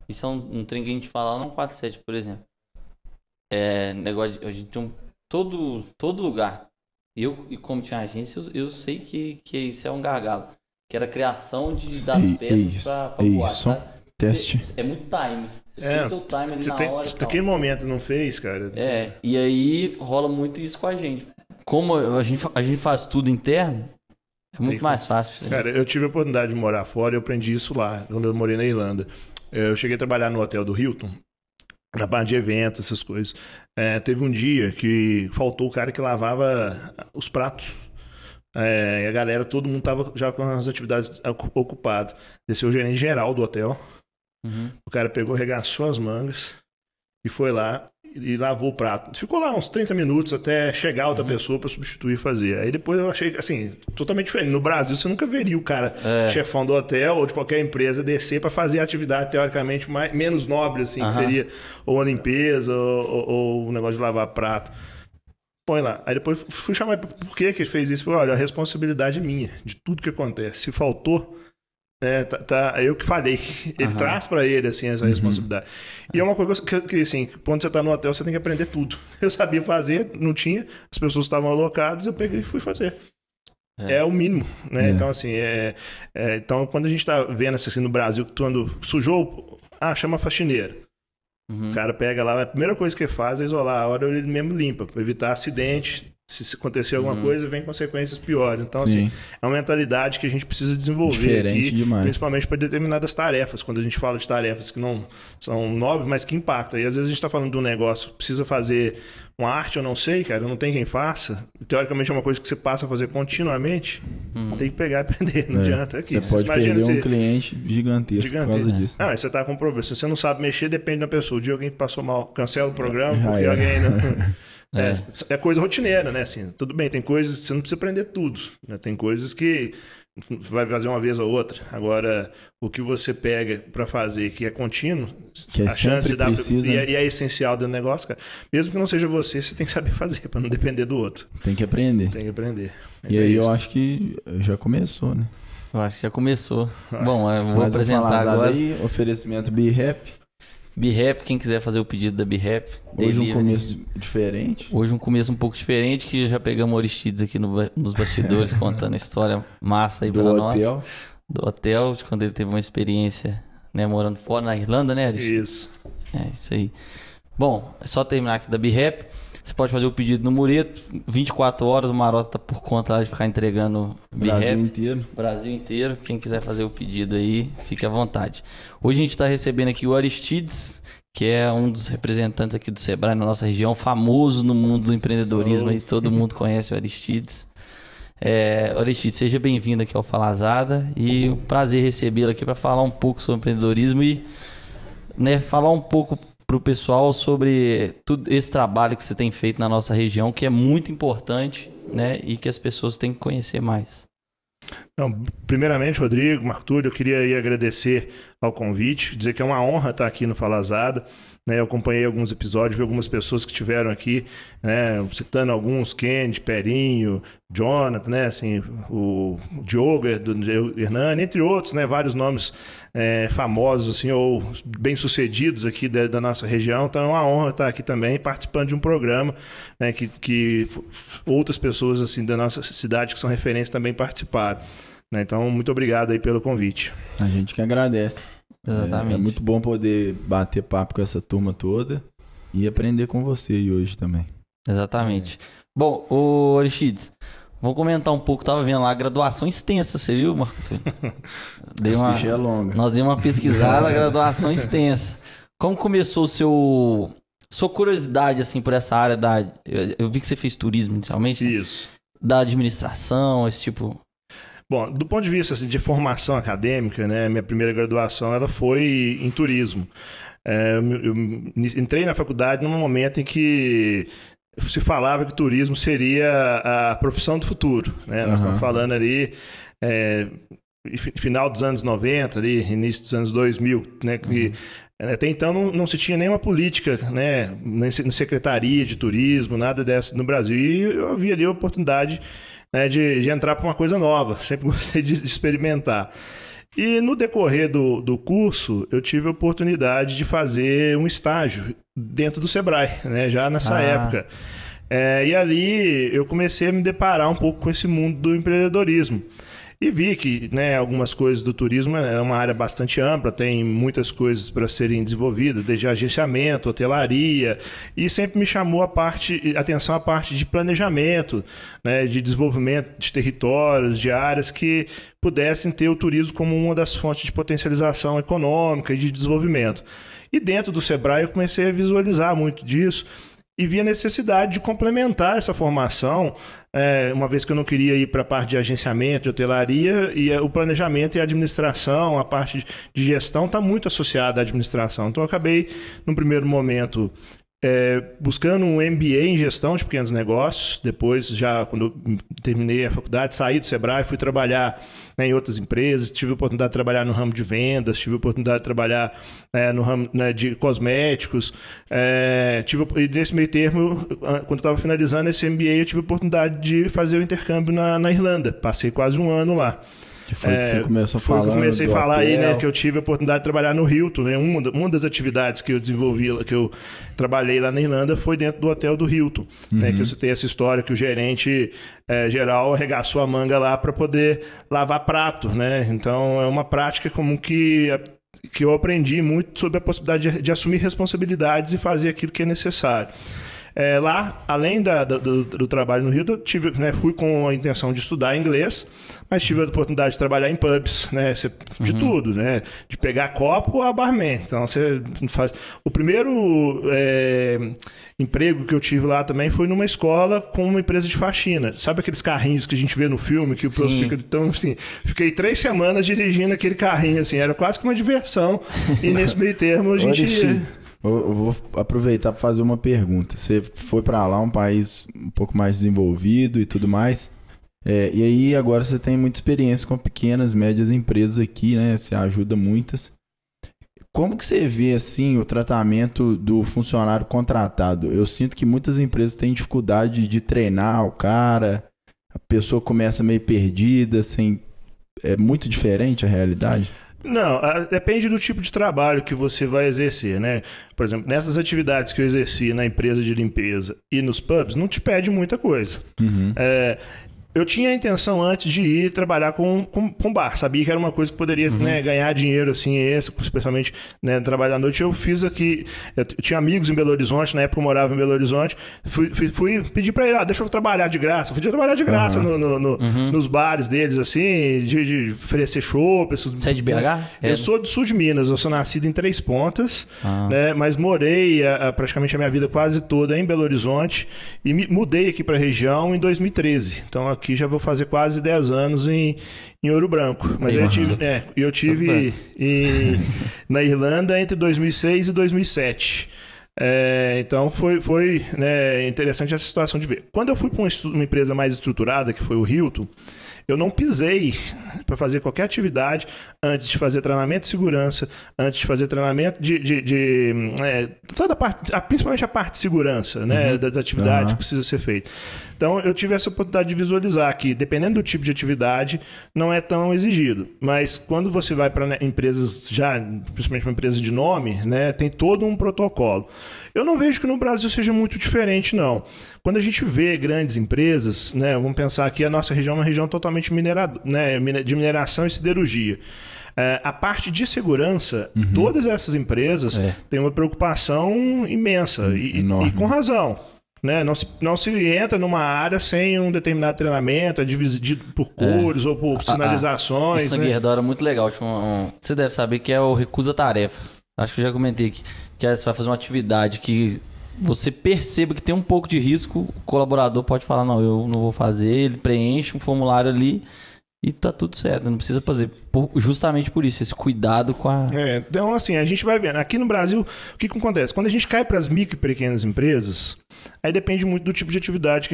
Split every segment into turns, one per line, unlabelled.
Isso é um trem que a gente fala lá no 47, por exemplo. Negócio a gente tem todo lugar. E como tinha agência, eu sei que isso é um gargalo. Que era a criação das peças pra voar,
Isso.
tá?
Teste.
É muito time. Você tem o seu time ali na hora e tal.
Naquele momento não fez, cara.
E aí rola muito isso com a gente. Como a gente faz tudo interno, é muito mais fácil.
Cara, eu tive a oportunidade de morar fora e eu aprendi isso lá, quando eu morei na Irlanda. Eu cheguei a trabalhar no hotel do Hilton, na parte de eventos, essas coisas. Teve um dia que faltou o cara que lavava os pratos. E a galera, todo mundo tava já com as atividades ocupadas. Desceu o gerente geral do hotel.
Uhum.
O cara pegou, regaçou as mangas e foi lá e lavou o prato. Ficou lá uns 30 minutos até chegar outra pessoa para substituir e fazer. Aí depois eu achei, assim, totalmente diferente. No Brasil, você nunca veria o cara, chefão do hotel ou de qualquer empresa, descer para fazer a atividade teoricamente menos nobre, assim, que seria ou a limpeza ou o negócio de lavar prato. Põe lá. Aí depois fui chamar, por que ele fez isso? Falei, olha, a responsabilidade é minha, de tudo que acontece. Se faltou, eu que falei. Ele traz pra ele, assim, essa responsabilidade. E é uma coisa que, assim, quando você tá no hotel, você tem que aprender tudo. Eu sabia fazer, não tinha, as pessoas estavam alocadas, eu peguei e fui fazer. É o mínimo, né? Então, assim, então, quando a gente tá vendo assim, no Brasil, que quando sujou, chama a faxineira. O cara pega lá, a primeira coisa que ele faz é isolar, a hora ele mesmo limpa, para evitar acidente. Se acontecer alguma coisa, vem consequências piores. Então, assim, é uma mentalidade que a gente precisa desenvolver
diferente
aqui,
demais.
Principalmente para determinadas tarefas. Quando a gente fala de tarefas que não são nobres, mas que impactam. E às vezes a gente está falando de um negócio que precisa fazer uma arte, eu não sei, cara, não tem quem faça. Teoricamente é uma coisa que você passa a fazer continuamente. Tem que pegar e aprender, não adianta. Aqui.
Você pode perder um cliente gigantesco por causa disso.
Não, aí você tá com um problema. Se você não sabe mexer, depende da pessoa. O dia alguém passou mal, cancela o programa, porque alguém não... É coisa rotineira, né? Assim, tudo bem, tem coisas você não precisa aprender tudo. Né? Tem coisas que vai fazer uma vez ou outra. Agora, o que você pega para fazer que é contínuo,
que a chance de dar precisa,
e é essencial do negócio, cara. Mesmo que não seja você tem que saber fazer para não depender do outro.
Tem que aprender.
Tem que aprender.
E aí eu acho que já começou, né?
Eu acho que já começou. Bom, eu vou apresentar agora.
Aí, oferecimento BeRap.
BeRap, quem quiser fazer o pedido da BeRap.
Hoje um começo diferente.
Hoje um começo um pouco diferente, que já pegamos o Aristides aqui nos bastidores contando a história massa aí pra nós. Do hotel, de quando ele teve uma experiência, né, morando fora na Irlanda, né, Aristides?
Isso.
É, isso aí. Bom, é só terminar aqui da BeRap. Você pode fazer o pedido no Mureto, 24 horas, o Marota tá por conta lá de ficar entregando BeRap.
Brasil inteiro.
Brasil inteiro. Quem quiser fazer o pedido aí, fique à vontade. Hoje a gente está recebendo aqui o Aristides, que é um dos representantes aqui do Sebrae na nossa região, famoso no mundo do empreendedorismo, aí todo mundo conhece o Aristides. Aristides, seja bem-vindo aqui ao Falazada e um prazer recebê-lo aqui para falar um pouco sobre empreendedorismo e, né, falar um pouco para o pessoal sobre todo esse trabalho que você tem feito na nossa região, que é muito importante, né, e que as pessoas têm que conhecer mais.
Então, primeiramente, Rodrigo, Marco Túlio, eu queria aí agradecer ao convite, dizer que é uma honra estar aqui no Falazada. Eu acompanhei alguns episódios, vi algumas pessoas que estiveram aqui, né, citando alguns, Kennedy, Perinho, Jonathan, né, assim, o Diogo, Hernani, entre outros, né, vários nomes famosos assim, ou bem-sucedidos aqui da nossa região. Então é uma honra estar aqui também participando de um programa, né, que outras pessoas assim, da nossa cidade que são referências também participaram. Né? Então, muito obrigado aí pelo convite.
A gente que agradece.
Exatamente.
É muito bom poder bater papo com essa turma toda e aprender com você hoje também.
Exatamente. Bom, o Aristides, vamos comentar um pouco. Tava vendo lá a graduação extensa, você viu, Marco?
A ficha é longa.
Nós demos uma pesquisada, a graduação extensa. Como começou sua curiosidade assim por essa área da... Eu vi que você fez turismo inicialmente. Né?
Isso.
Da administração, esse tipo...
Bom, do ponto de vista assim, de formação acadêmica, né, minha primeira graduação ela foi em turismo. Eu entrei na faculdade num momento em que se falava que turismo seria a profissão do futuro. Né? Nós estamos falando ali final dos anos 90, ali, início dos anos 2000, né, que até então não se tinha nenhuma política, né, nem secretaria de turismo, nada dessa no Brasil. E eu havia ali a oportunidade, né, de entrar para uma coisa nova, sempre gostei de experimentar. E no decorrer do curso, eu tive a oportunidade de fazer um estágio dentro do Sebrae, né? Já nessa época. E ali eu comecei a me deparar um pouco com esse mundo do empreendedorismo. E vi que, né, algumas coisas do turismo é uma área bastante ampla, tem muitas coisas para serem desenvolvidas, desde agenciamento, hotelaria, e sempre me chamou atenção a parte de planejamento, né, de desenvolvimento de territórios, de áreas que pudessem ter o turismo como uma das fontes de potencialização econômica e de desenvolvimento. E dentro do Sebrae eu comecei a visualizar muito disso, e vi a necessidade de complementar essa formação, uma vez que eu não queria ir para a parte de agenciamento, de hotelaria, e o planejamento e a administração, a parte de gestão está muito associada à administração. Então eu acabei, num primeiro momento, buscando um MBA em gestão de pequenos negócios. Depois, já quando eu terminei a faculdade, saí do Sebrae, fui trabalhar, né, em outras empresas, tive a oportunidade de trabalhar no ramo de vendas, tive a oportunidade de trabalhar no ramo, né, de cosméticos. E nesse meio termo, quando eu estava finalizando esse MBA, eu tive a oportunidade de fazer o intercâmbio na Irlanda. Passei quase um ano lá.
Que foi que você começou falando.
Foi que eu comecei a falar
hotel.
aí, né? Que eu tive a oportunidade de trabalhar no Hilton, né? Uma das atividades que eu desenvolvi, que eu trabalhei lá na Irlanda, foi dentro do hotel do Hilton. Né? Que você tem essa história que o gerente geral arregaçou a manga lá para poder lavar prato, né? Então é uma prática como que eu aprendi muito sobre a possibilidade de assumir responsabilidades e fazer aquilo que é necessário. Lá, além do trabalho no Rio, eu fui com a intenção de estudar inglês, mas tive a oportunidade de trabalhar em pubs, né? De tudo, né? De pegar copo a barman. Então, você faz... O primeiro emprego que eu tive lá também foi numa escola com uma empresa de faxina. Sabe aqueles carrinhos que a gente vê no filme, que o professor fica... Então, assim, fiquei 3 semanas dirigindo aquele carrinho, assim, era quase que uma diversão. E nesse meio termo a gente...
Eu vou aproveitar para fazer uma pergunta. Você foi para lá, um país um pouco mais desenvolvido e tudo mais. E aí agora você tem muita experiência com pequenas, médias empresas aqui, né? Você ajuda muitas. Como que você vê assim o tratamento do funcionário contratado? Eu sinto que muitas empresas têm dificuldade de treinar o cara. A pessoa começa meio perdida, é muito diferente a realidade.
Não, depende do tipo de trabalho que você vai exercer, né? Por exemplo, nessas atividades que eu exerci na empresa de limpeza e nos pubs, não te pede muita coisa. Eu tinha a intenção antes de ir trabalhar com bar. Sabia que era uma coisa que poderia, né, ganhar dinheiro, assim, especialmente, né, trabalhar à noite. Eu fiz aqui... Eu tinha amigos em Belo Horizonte, na época eu morava em Belo Horizonte. Fui pedir para ele, deixa eu trabalhar de graça. Fui trabalhar de graça nos bares deles, assim, de oferecer chopp.
Você é de BH?
Eu sou do sul de Minas. Eu sou nascido em Três Pontas, né, mas morei praticamente a minha vida quase toda em Belo Horizonte e me mudei aqui para a região em 2013. Então, aqui já vou fazer quase 10 anos em Ouro Branco. Mas eu tive na Irlanda entre 2006 e 2007. Então foi né, interessante essa situação de ver. Quando eu fui para uma empresa mais estruturada, que foi o Hilton, eu não pisei para fazer qualquer atividade antes de fazer treinamento de segurança, antes de fazer treinamento toda a parte, principalmente a parte de segurança, né, das atividades que precisa ser feita. Então, eu tive essa oportunidade de visualizar que, dependendo do tipo de atividade, não é tão exigido. Mas quando você vai para empresas principalmente uma empresa de nome, né, tem todo um protocolo. Eu não vejo que no Brasil seja muito diferente, não. Quando a gente vê grandes empresas, né, vamos pensar aqui, a nossa região é uma região totalmente de mineração e siderurgia. A parte de segurança, todas essas empresas têm uma preocupação imensa e com razão. Né? Não se entra numa área sem um determinado treinamento, dividido por cores ou por sinalizações.
Isso na Guerra é muito legal. Você deve saber que é o recusa-tarefa. Acho que eu já comentei que você vai fazer uma atividade que você perceba que tem um pouco de risco, o colaborador pode falar, não, eu não vou fazer, ele preenche um formulário ali e tá tudo certo, não precisa fazer. Justamente por isso, esse cuidado com a...
Então, assim, a gente vai vendo. Aqui no Brasil, o que acontece? Quando a gente cai para as micro e pequenas empresas, aí depende muito do tipo de atividade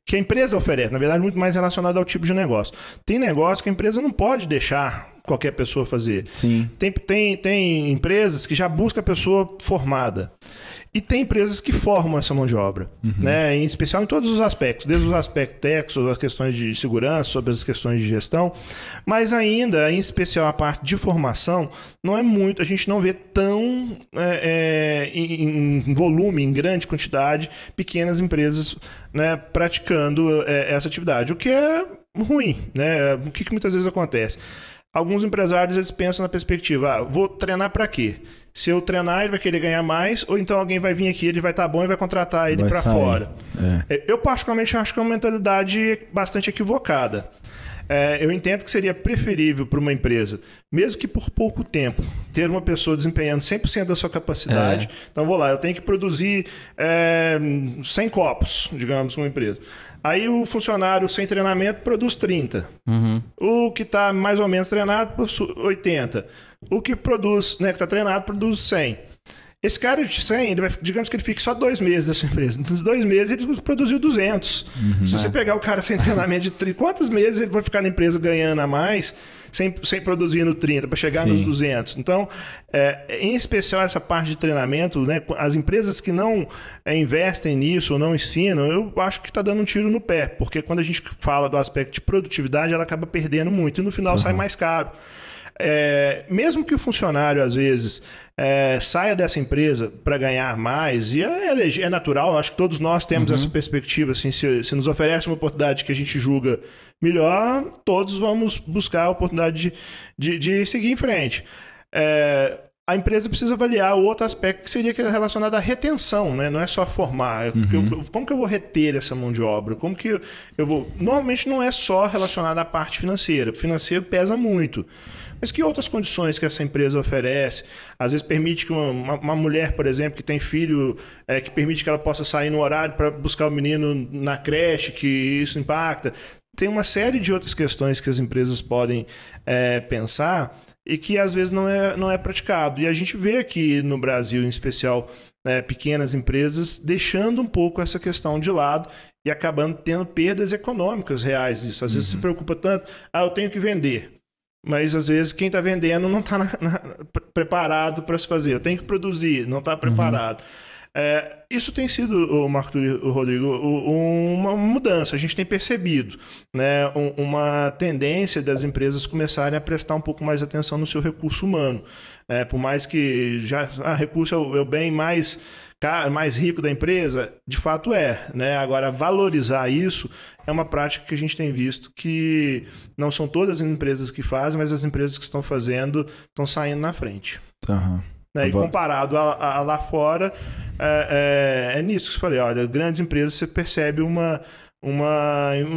que a empresa oferece. Na verdade, muito mais relacionado ao tipo de negócio. Tem negócio que a empresa não pode deixar qualquer pessoa fazer.
Sim.
Tem empresas que já buscam a pessoa formada. E tem empresas que formam essa mão de obra, né? Em especial em todos os aspectos, desde os aspectos técnicos, sobre as questões de segurança, sobre as questões de gestão, mas ainda, em especial a parte de formação, não é muito, a gente não vê tão em volume, em grande quantidade, pequenas empresas, né, praticando essa atividade, o que é ruim, né? O que muitas vezes acontece? Alguns empresários eles pensam na perspectiva, vou treinar para quê? Se eu treinar, ele vai querer ganhar mais, ou então alguém vai vir aqui, ele vai estar bom e vai contratar ele para fora. Eu particularmente acho que é uma mentalidade bastante equivocada. Eu entendo que seria preferível para uma empresa, mesmo que por pouco tempo, ter uma pessoa desempenhando 100% da sua capacidade. Então, vou lá, eu tenho que produzir 100 copos, digamos, uma empresa. Aí o funcionário sem treinamento produz 30. O que está mais ou menos treinado, produz 80. O que produz, né, que está treinado, produz 100. Esse cara de 100, ele vai, digamos que ele fique só 2 meses nessa empresa. Nos 2 meses ele produziu 200. Se você pegar o cara sem treinamento de 30, quantos meses ele vai ficar na empresa ganhando a mais sem produzir no 30 para chegar nos 200? Então, em especial essa parte de treinamento, né, as empresas que não investem nisso ou não ensinam, eu acho que está dando um tiro no pé, porque quando a gente fala do aspecto de produtividade, ela acaba perdendo muito e no final sai mais caro. Mesmo que o funcionário, às vezes, saia dessa empresa para ganhar mais, e é natural, acho que todos nós temos essa perspectiva, assim, se nos oferece uma oportunidade que a gente julga melhor, todos vamos buscar a oportunidade de seguir em frente. A empresa precisa avaliar o outro aspecto que seria relacionado à retenção, né? Não é só formar. Como que eu vou reter essa mão de obra? Como que eu vou... Normalmente não é só relacionado à parte financeira. O financeiro pesa muito. Mas que outras condições que essa empresa oferece? Às vezes permite que uma mulher, por exemplo, que tem filho, que permite que ela possa sair no horário para buscar o menino na creche, que isso impacta. Tem uma série de outras questões que as empresas podem pensar e que às vezes não é praticado. E a gente vê aqui no Brasil, em especial, pequenas empresas deixando um pouco essa questão de lado e acabando tendo perdas econômicas reais disso. Às vezes se preocupa tanto, eu tenho que vender. Mas, às vezes, quem está vendendo não está preparado para se fazer. Eu tenho que produzir, não está preparado. Isso tem sido, Marco Túlio, Rodrigo, uma mudança. A gente tem percebido, né, uma tendência das empresas começarem a prestar um pouco mais atenção no seu recurso humano. Por mais que recurso é o bem mais rico da empresa, de fato né? Agora, valorizar isso é uma prática que a gente tem visto que não são todas as empresas que fazem, mas as empresas que estão fazendo estão saindo na frente. E comparado a lá fora, é nisso que eu falei. Olha, grandes empresas, você percebe um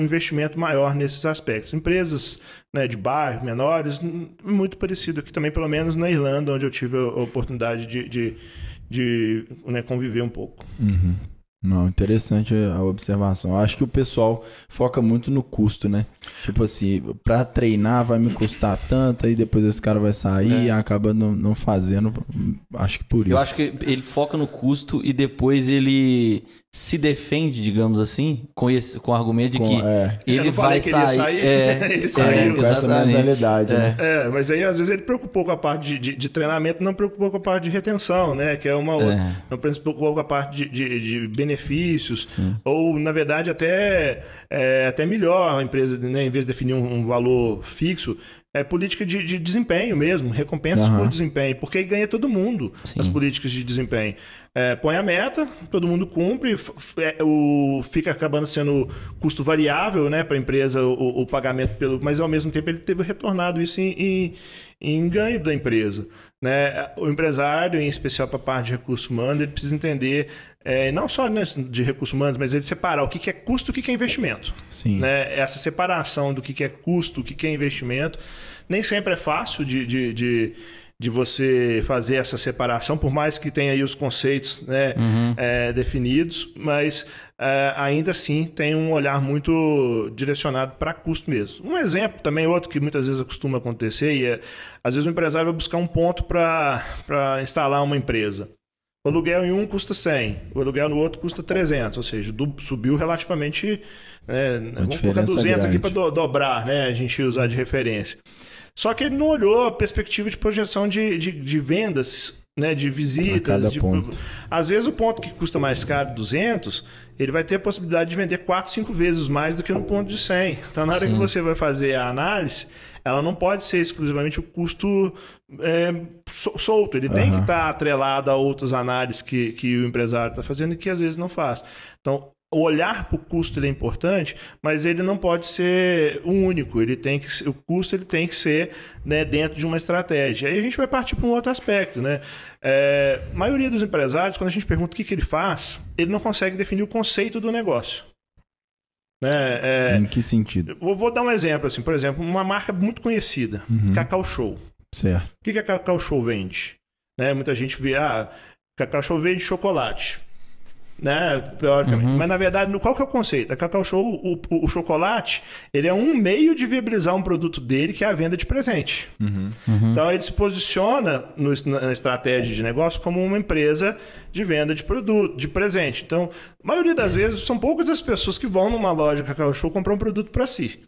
investimento maior nesses aspectos. Empresas, né, de bairro, menores, muito parecido aqui também, pelo menos na Irlanda, onde eu tive a oportunidade de né, conviver um pouco.
Não, interessante a observação. Eu acho que o pessoal foca muito no custo, né? Tipo assim, pra treinar vai me custar tanto, aí depois esse cara vai sair e acaba não fazendo. Acho que por isso.
Eu acho que ele foca no custo e depois ele se defende, digamos assim, com o argumento de que ele vai sair.
Ele saiu.
Com essa mentalidade, né?
Mas aí às vezes ele preocupou com a parte de treinamento, não preocupou com a parte de retenção, né? Que é uma outra. Não preocupou com a parte de benefícios.
Sim.
Ou, na verdade, até melhor a empresa, né? Em vez de definir um valor fixo, política de desempenho mesmo, recompensas por desempenho, porque aí ganha todo mundo nas políticas de desempenho. Põe a meta, todo mundo cumpre, fica acabando sendo custo variável, né, para a empresa o pagamento, mas ao mesmo tempo ele teve retornado isso em ganho da empresa. Né? O empresário, em especial para a parte de recursos humanos, ele precisa entender, não só de recursos humanos, mas ele separar o que é custo e o que é investimento.
Sim.
Né? Essa separação do que é custo, o que é investimento, nem sempre é fácil de você fazer essa separação, por mais que tenha aí os conceitos, né, definidos, mas ainda assim tem um olhar muito direcionado para custo mesmo. Um exemplo também, outro que muitas vezes costuma acontecer, às vezes o empresário vai buscar um ponto para instalar uma empresa. O aluguel em um custa 100, o aluguel no outro custa 300, ou seja, subiu relativamente, vamos colocar 200 grande aqui para dobrar, né, a gente usar de referência. Só que ele não olhou a perspectiva de projeção de vendas, né, de visitas. Às vezes o ponto que custa mais caro, 200, ele vai ter a possibilidade de vender 4, 5 vezes mais do que no ponto de 100. Então, na hora que você vai fazer a análise, ela não pode ser exclusivamente o custo solto. Ele tem que estar atrelado a outras análises que o empresário está fazendo e que às vezes não faz. Então, o olhar para o custo ele é importante, mas ele não pode ser o único. O custo ele tem que ser, né, dentro de uma estratégia. Aí a gente vai partir para um outro aspecto. Né? A maioria dos empresários, quando a gente pergunta o que ele faz, ele não consegue definir o conceito do negócio. Né?
Em que sentido?
Vou dar um exemplo. Assim, por exemplo, uma marca muito conhecida, Cacau Show.
Certo.
O que a Cacau Show vende? Né? Muita gente vê, Cacau Show vende chocolate. Né? Teoricamente. Mas na verdade, qual que é o conceito? A Cacau Show, o chocolate, ele é um meio de viabilizar um produto dele, que é a venda de presente. Então ele se posiciona na estratégia de negócio como uma empresa de venda de produto, de presente. Então, a maioria das vezes, são poucas as pessoas que vão numa loja Cacau Show comprar um produto para si.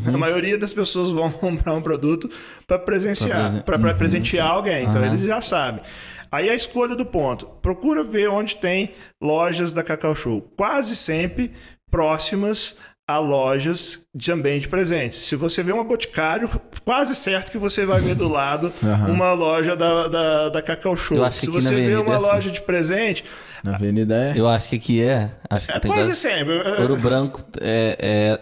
A maioria das pessoas vão comprar um produto para presenciar, para presentear alguém. Então eles já sabem. Aí a escolha do ponto. Procura ver onde tem lojas da Cacau Show. Quase sempre próximas a lojas também de presentes. Se você vê uma Boticário, quase certo que você vai ver do lado uma loja da Cacau Show. Se você vê uma loja de presente...
Na Avenida
Eu acho que aqui Acho que tem
quase sempre.
Ouro Branco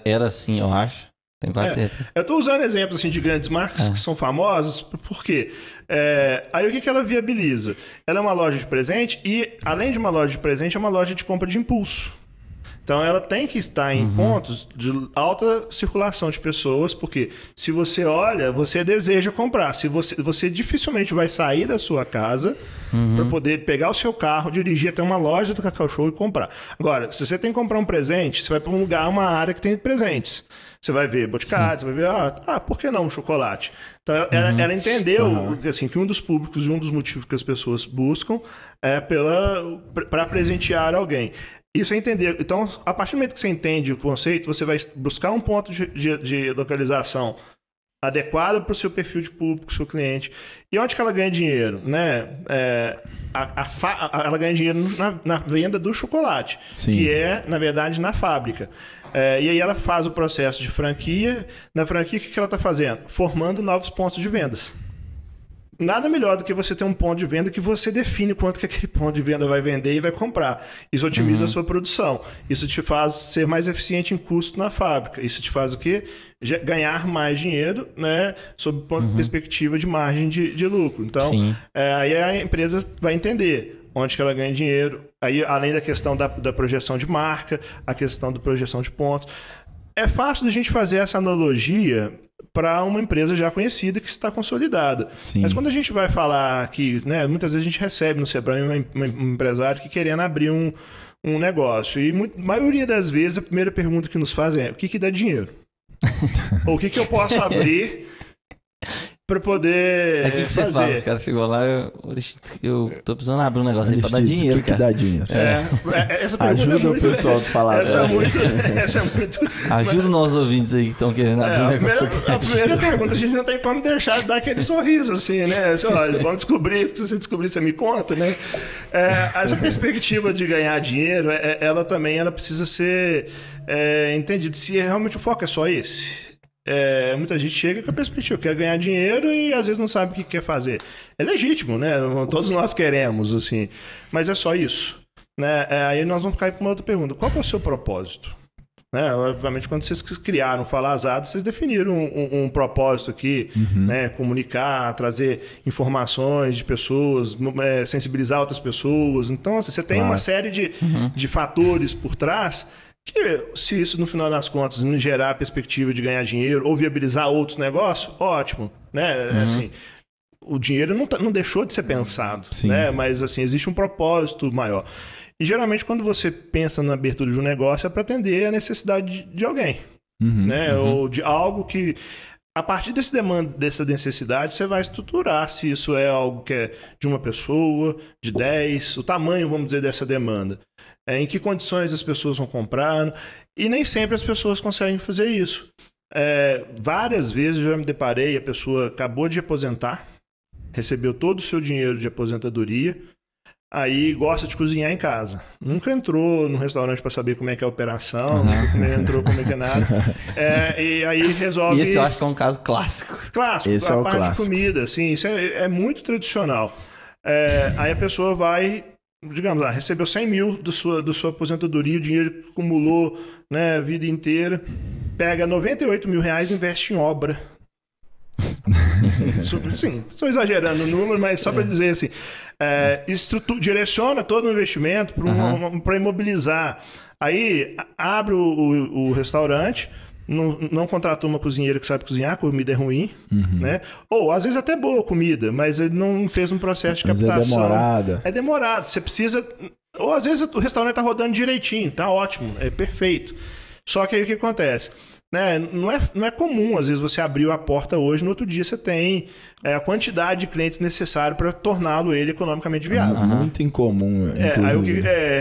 era assim, eu acho. Tenho quase certeza.
Eu estou usando exemplos assim, de grandes marcas que são famosas, por quê? Aí o que ela viabiliza? Ela é uma loja de presente e, além de uma loja de presente, é uma loja de compra de impulso. Então ela tem que estar em pontos de alta circulação de pessoas, porque se você olha, você deseja comprar. Se você dificilmente vai sair da sua casa para poder pegar o seu carro, dirigir até uma loja do Cacau Show e comprar. Agora, se você tem que comprar um presente, você vai para um lugar, uma área que tem presentes. Você vai ver Boticário, você vai ver, por que não um chocolate? Então, ela entendeu assim, que um dos públicos e um dos motivos que as pessoas buscam é para presentear alguém. Isso é entender. Então, a partir do momento que você entende o conceito, você vai buscar um ponto de localização adequado para o seu perfil de público, seu cliente. E onde que ela ganha dinheiro? Né? Ela ganha dinheiro na venda do chocolate, que é, na verdade, na fábrica. E aí ela faz o processo de franquia. Na franquia, o que ela está fazendo? Formando novos pontos de vendas. Nada melhor do que você ter um ponto de venda que você define quanto que aquele ponto de venda vai vender e vai comprar. Isso otimiza a sua produção. Isso te faz ser mais eficiente em custo na fábrica. Isso te faz o quê? Ganhar mais dinheiro, né? Sob perspectiva de margem de lucro. Então, aí a empresa vai entender onde que ela ganha dinheiro. Aí, além da questão da projeção de marca, a questão da projeção de pontos. É fácil da gente fazer essa analogia para uma empresa já conhecida que está consolidada. Mas quando a gente vai falar aqui, né, muitas vezes a gente recebe no Sebrae um empresário que querendo abrir um negócio. E a maioria das vezes a primeira pergunta que nos fazem é: o que dá dinheiro? Ou o que eu posso abrir para poder
que
fazer?
Você fala? O cara chegou lá, eu tô precisando abrir um negócio aí para dar dinheiro.
O que dá dinheiro?
Essa
ajuda o pessoal de falar.
Essa é muito...
Ajuda os nossos ouvintes aí que estão querendo abrir um negócio.
A primeira pergunta, a gente não tem como deixar de dar aquele sorriso, assim, né? Olha, vamos descobrir, se você descobrir, você me conta, né? Essa perspectiva de ganhar dinheiro, ela precisa ser entendida. Se realmente o foco é só esse. Muita gente chega com a perspectiva, quer ganhar dinheiro e às vezes não sabe o que quer fazer. É legítimo, né? Todos nós queremos, assim, mas é só isso, né? Aí nós vamos cair para uma outra pergunta: qual que é o seu propósito? Né? Obviamente, quando vocês criaram Falazada, vocês definiram um propósito aqui, né? Comunicar, trazer informações de pessoas, sensibilizar outras pessoas. Então, assim, você tem uma série de fatores por trás que, se isso no final das contas não gerar a perspectiva de ganhar dinheiro ou viabilizar outros negócios, ótimo, né? Assim, o dinheiro não deixou de ser pensado, né? Mas assim, existe um propósito maior. E geralmente quando você pensa na abertura de um negócio é para atender a necessidade de alguém, né? Ou de algo que, a partir dessa necessidade, você vai estruturar se isso é algo que é de uma pessoa, de 10, o tamanho, vamos dizer, dessa demanda. Em que condições as pessoas vão comprar, e nem sempre as pessoas conseguem fazer isso. Várias vezes eu já me deparei, a pessoa acabou de aposentar, recebeu todo o seu dinheiro de aposentadoria, aí gosta de cozinhar em casa. Nunca entrou num restaurante para saber como é que é a operação, nunca entrou como é que é nada. E aí resolve...
Esse eu acho que é um caso clássico.
Clássico,
Esse
a
é o
parte
clássico.
de comida, assim, isso é muito tradicional. Aí a pessoa vai, digamos, recebeu 100 mil da sua aposentadoria, o dinheiro que acumulou, né, a vida inteira, pega 98 mil reais e investe em obra. Sim, estou exagerando o número, mas só para dizer assim, direciona todo o investimento para imobilizar. Aí abre o restaurante, não contratou uma cozinheira que sabe cozinhar, a comida é ruim, né? Ou às vezes até boa comida, mas ele não fez um processo de captação.
É
demorado. Você precisa... Ou às vezes o restaurante está rodando direitinho, tá ótimo, é perfeito. Só que aí o que acontece? Né? Não é comum, às vezes, você abriu a porta hoje, no outro dia você tem a quantidade de clientes necessária para torná-lo ele economicamente viável.
Muito incomum.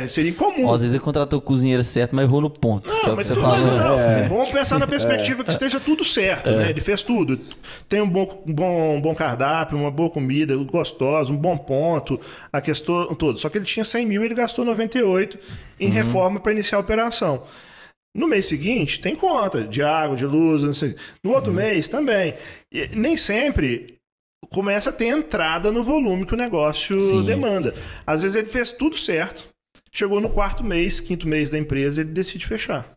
Seria incomum.
Às vezes ele contratou o cozinheiro certo, mas errou no ponto.
Não,
que é o que
mas
você falou.
vamos pensar na perspectiva que esteja tudo certo, né? Ele fez tudo. Tem um bom cardápio, uma boa comida, gostosa, um bom ponto, a questão toda. Só que ele tinha 100 mil e ele gastou 98 em reforma para iniciar a operação. No mês seguinte, tem conta de água, de luz, não sei. No outro mês também. E nem sempre começa a ter entrada no volume que o negócio demanda. Às vezes ele fez tudo certo, chegou no quarto mês, quinto mês da empresa, ele decide fechar.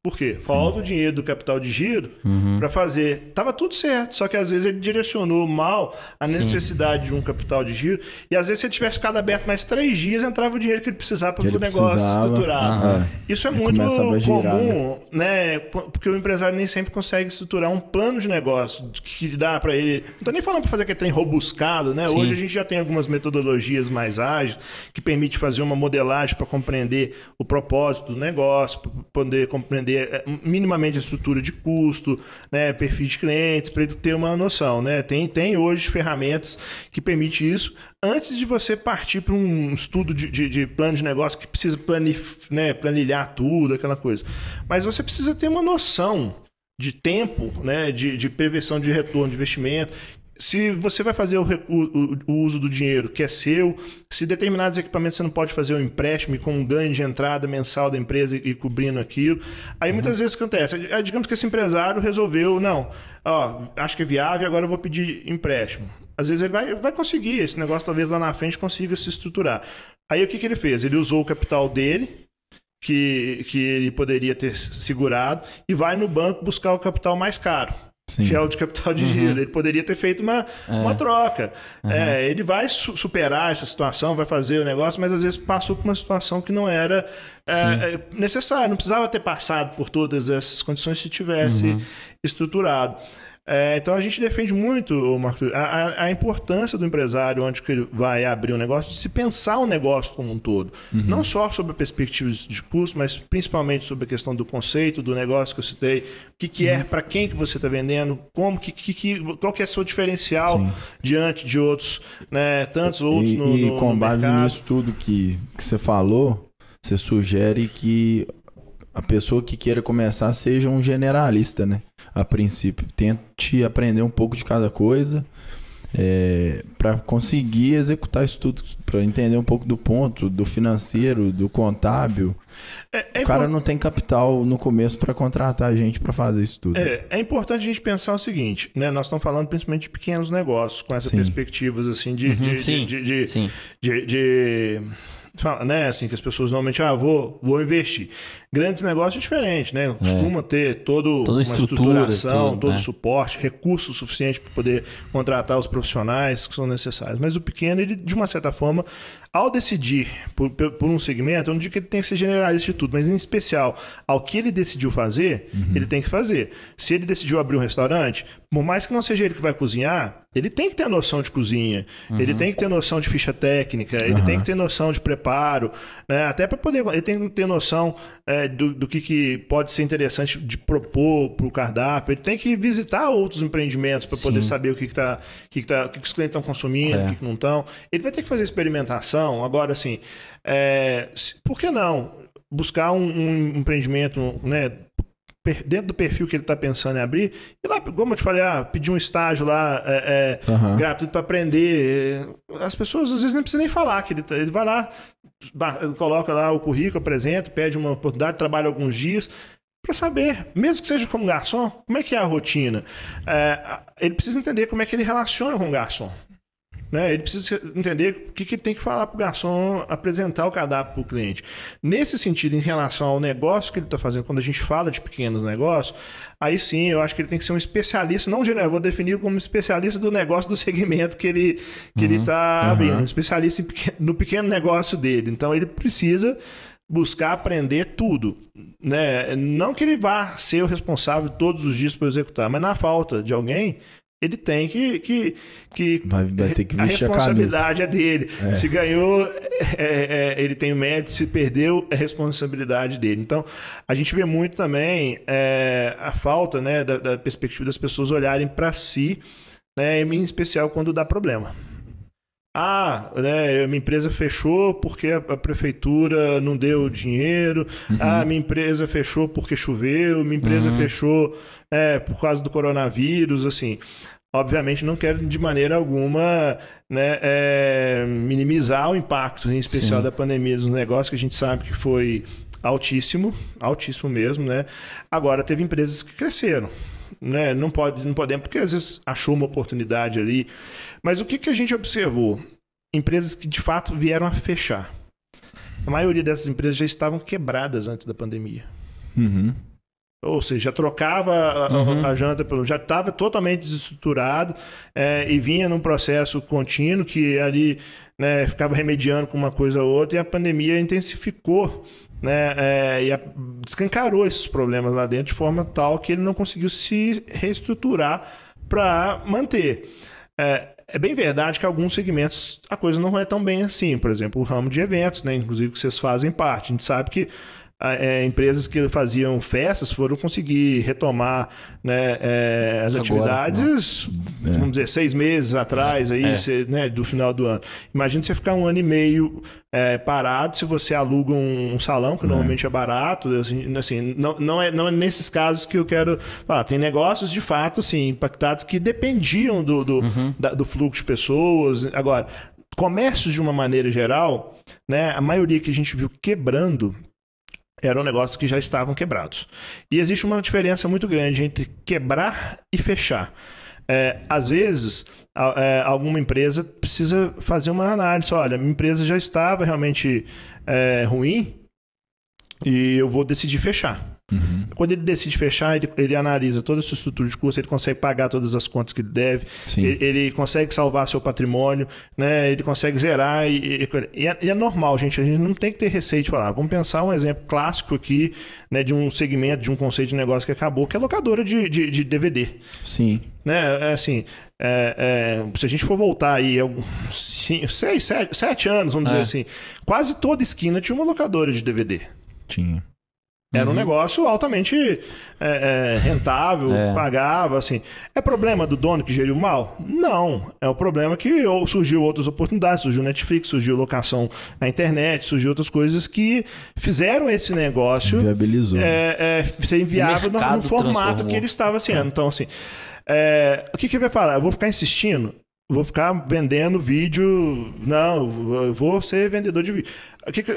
Por quê? Falta o dinheiro do capital de giro para fazer. Tava tudo certo, só que às vezes ele direcionou mal a necessidade de um capital de giro. E às vezes se ele tivesse ficado aberto mais 3 dias, entrava o dinheiro que ele precisava para o negócio estruturar. Isso é muito comum, né? Porque o empresário nem sempre consegue estruturar um plano de negócio que dá para ele. Não tô nem falando para fazer aquele trem robuscado, né? Hoje a gente já tem algumas metodologias mais ágeis que permite fazer uma modelagem para compreender o propósito do negócio, para poder compreender minimamente a estrutura de custo, né, perfil de clientes, para ele ter uma noção, né? Tem hoje ferramentas que permitem isso antes de você partir para um estudo de plano de negócio que precisa planilhar tudo, aquela coisa. Mas você precisa ter uma noção de tempo, né, de prevenção de retorno de investimento. Se você vai fazer o uso do dinheiro que é seu, se determinados equipamentos você não pode fazer um empréstimo com um ganho de entrada mensal da empresa e cobrindo aquilo. Aí muitas vezes acontece. Digamos que esse empresário resolveu, acho que é viável, agora eu vou pedir empréstimo. Às vezes ele vai conseguir, esse negócio talvez lá na frente consiga se estruturar. Aí o que ele fez? Ele usou o capital dele, que ele poderia ter segurado, e vai no banco buscar o capital mais caro. Que é o de capital de giro. Ele poderia ter feito uma troca. Ele vai superar essa situação, vai fazer o negócio, mas às vezes passou por uma situação que não era necessária. Não precisava ter passado por todas essas condições se tivesse estruturado. Então a gente defende muito, Marco, a importância do empresário onde que ele vai abrir um negócio, de se pensar o negócio como um todo. Não só sobre a perspectiva de custo, mas principalmente sobre a questão do conceito do negócio que eu citei, o que é, para quem que você está vendendo, qual que é o seu diferencial diante de outros, né, tantos outros no mercado. E
com base nisso tudo que você falou, você sugere que a pessoa que queira começar seja um generalista, né? A princípio, tente aprender um pouco de cada coisa para conseguir executar isso tudo, para entender um pouco do ponto, do financeiro, do contábil. O cara não tem capital no começo para contratar gente para fazer isso tudo.
É importante a gente pensar o seguinte, né? Nós estamos falando principalmente de pequenos negócios, com essas perspectivas assim né, assim, que as pessoas normalmente vou investir. Grandes negócios é diferente, né? Costuma ter toda uma estruturação, todo suporte, recurso suficiente para poder contratar os profissionais que são necessários. Mas o pequeno, ele, de uma certa forma, ao decidir por um segmento, eu não digo que ele tem que ser generalista de tudo, mas em especial, ao que ele decidiu fazer, ele tem que fazer. Se ele decidiu abrir um restaurante, por mais que não seja ele que vai cozinhar, ele tem que ter noção de cozinha, ele tem que ter noção de ficha técnica, ele tem que ter noção de preparo, né? Até para poder, ele tem que ter noção do que pode ser interessante de propor para o cardápio. Ele tem que visitar outros empreendimentos para poder saber o que os clientes estão consumindo, o que não estão. Ele vai ter que fazer experimentação. Agora, assim, por que não buscar um empreendimento, né, dentro do perfil que ele está pensando em abrir, e lá, como eu te falei, pedir um estágio lá gratuito para aprender. As pessoas às vezes nem precisam nem falar, que ele vai lá, coloca lá o currículo, apresenta, pede uma oportunidade, trabalha alguns dias, para saber, mesmo que seja como garçom, como é que é a rotina. Ele precisa entender como é que ele relaciona com o garçom. Né? Ele precisa entender o que ele tem que falar para o garçom, apresentar o cardápio para o cliente. Nesse sentido, em relação ao negócio que ele está fazendo, quando a gente fala de pequenos negócios, aí sim eu acho que ele tem que ser um especialista, não eu vou definir como especialista do negócio do segmento que ele está abrindo, um especialista no pequeno negócio dele. Então ele precisa buscar aprender tudo. Né? Não que ele vá ser o responsável todos os dias por executar, mas na falta de alguém, ele tem que
vai ter que vestir
a responsabilidade é dele. Se ganhou, ele tem o mérito. Se perdeu, é responsabilidade dele. Então, a gente vê muito também a falta, né, da perspectiva das pessoas olharem para si, né, em especial quando dá problema. Minha empresa fechou porque a prefeitura não deu dinheiro. Minha empresa fechou porque choveu. Minha empresa fechou por causa do coronavírus, assim. Obviamente não quero de maneira alguma, né, minimizar o impacto, em especial da pandemia dos negócios, que a gente sabe que foi altíssimo mesmo, né? Agora, teve empresas que cresceram. Né? Não podemos, porque às vezes achou uma oportunidade ali. Mas o que a gente observou? Empresas que de fato vieram a fechar. A maioria dessas empresas já estavam quebradas antes da pandemia. Ou seja, já trocava a janta, já estava totalmente desestruturado e vinha num processo contínuo que ali, né, ficava remediando com uma coisa ou outra, e a pandemia intensificou, né, e escancarou esses problemas lá dentro de forma tal que ele não conseguiu se reestruturar para manter. É bem verdade que em alguns segmentos a coisa não é tão bem assim. Por exemplo, o ramo de eventos, né, inclusive que vocês fazem parte. A gente sabe que empresas que faziam festas foram conseguir retomar, né, as atividades, vamos dizer, 6 meses atrás, né, do final do ano. Imagina você ficar 1 ano e meio parado, se você aluga um salão, que normalmente é barato. Assim, não é nesses casos que eu quero falar. Tem negócios, de fato, assim, impactados que dependiam do fluxo de pessoas. Agora, comércios, de uma maneira geral, né, a maioria que a gente viu quebrando eram negócios que já estavam quebrados. E existe uma diferença muito grande entre quebrar e fechar. Às vezes, alguma empresa precisa fazer uma análise. Olha, minha empresa já estava realmente ruim e eu vou decidir fechar. Quando ele decide fechar, ele analisa toda a sua estrutura de custo, ele consegue pagar todas as contas que ele deve, ele consegue salvar seu patrimônio, né? Ele consegue zerar. E é normal, gente. A gente não tem que ter receio de falar. Vamos pensar um exemplo clássico aqui, né, de um segmento, de um conceito de negócio que acabou, que é a locadora de DVD.
Sim.
Né? Se a gente for voltar aí 7 anos, vamos dizer assim, quase toda esquina tinha uma locadora de DVD.
Tinha.
Era um negócio altamente rentável, pagava, assim. É problema do dono que geriu mal? Não. É o problema que surgiu outras oportunidades, surgiu Netflix, surgiu locação na internet, surgiu outras coisas que fizeram esse negócio
viabilizou.
Ser inviável no formato que ele estava sendo. Então, assim, o que ele vai falar? Eu vou ficar insistindo? Vou ficar vendendo vídeo? Não, eu vou ser vendedor de vídeo.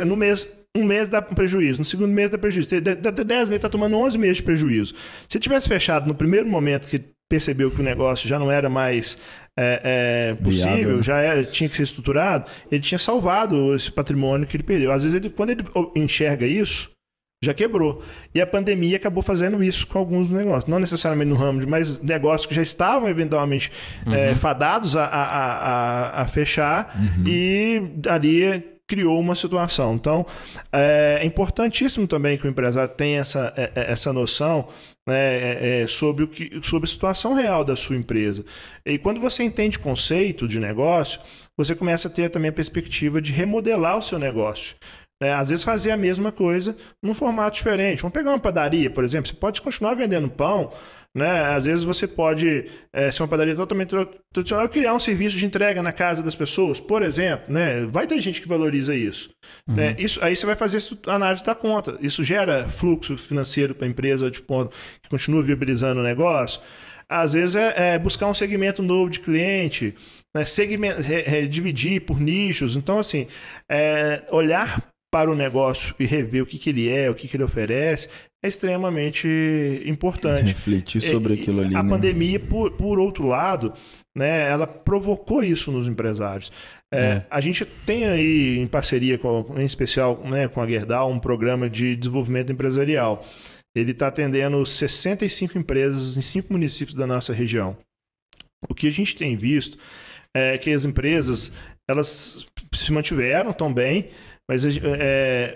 No mês... Um mês dá prejuízo, no segundo mês dá prejuízo. 10 meses, está tomando 11 meses de prejuízo. Se tivesse fechado no primeiro momento que percebeu que o negócio já não era mais possível, viável, tinha que ser estruturado, ele tinha salvado esse patrimônio que ele perdeu. Às vezes, quando ele enxerga isso, já quebrou. E a pandemia acabou fazendo isso com alguns negócios. Não necessariamente no ramo, mas negócios que já estavam eventualmente fadados a fechar e ali criou uma situação. Então, é importantíssimo também que o empresário tenha essa noção, né, sobre a situação real da sua empresa. E quando você entende conceito de negócio, você começa a ter também a perspectiva de remodelar o seu negócio. Às vezes fazer a mesma coisa num formato diferente. Vamos pegar uma padaria, por exemplo. Você pode continuar vendendo pão, né? Às vezes você pode ser uma padaria totalmente tradicional e criar um serviço de entrega na casa das pessoas, por exemplo, né? Vai ter gente que valoriza isso. Né? Isso aí você vai fazer análise da conta. Isso gera fluxo financeiro para a empresa que continua viabilizando o negócio. Às vezes é buscar um segmento novo de cliente, né? Dividir por nichos. Então, assim, olhar para o negócio e rever o que ele é, o que ele oferece, é extremamente importante.
Refletir sobre aquilo ali.
A pandemia, por outro lado, né, ela provocou isso nos empresários. A gente tem aí, em parceria, em especial, né, com a Gerdau, um programa de desenvolvimento empresarial. Ele está atendendo 65 empresas em 5 municípios da nossa região. O que a gente tem visto é que as empresas, elas se mantiveram tão bem, mas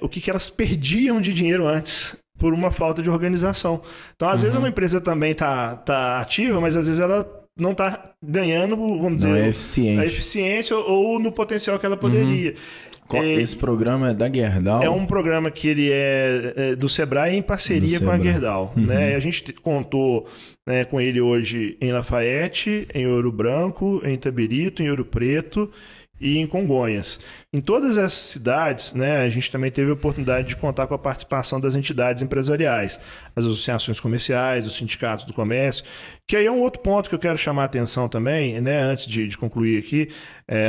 o que elas perdiam de dinheiro antes por uma falta de organização. Então, às vezes, uma empresa também tá ativa, mas às vezes ela não está ganhando, vamos dizer, a eficiência ou no potencial que ela poderia.
Esse programa é da Gerdau?
É um programa que ele é do Sebrae em parceria com a Gerdau. Né? A gente contou com ele hoje em Lafayette, em Ouro Branco, em Itabirito, em Ouro Preto e em Congonhas. Em todas essas cidades, né, a gente também teve a oportunidade de contar com a participação das entidades empresariais, as associações comerciais, os sindicatos do comércio, que aí é um outro ponto que eu quero chamar a atenção também, né, antes de concluir aqui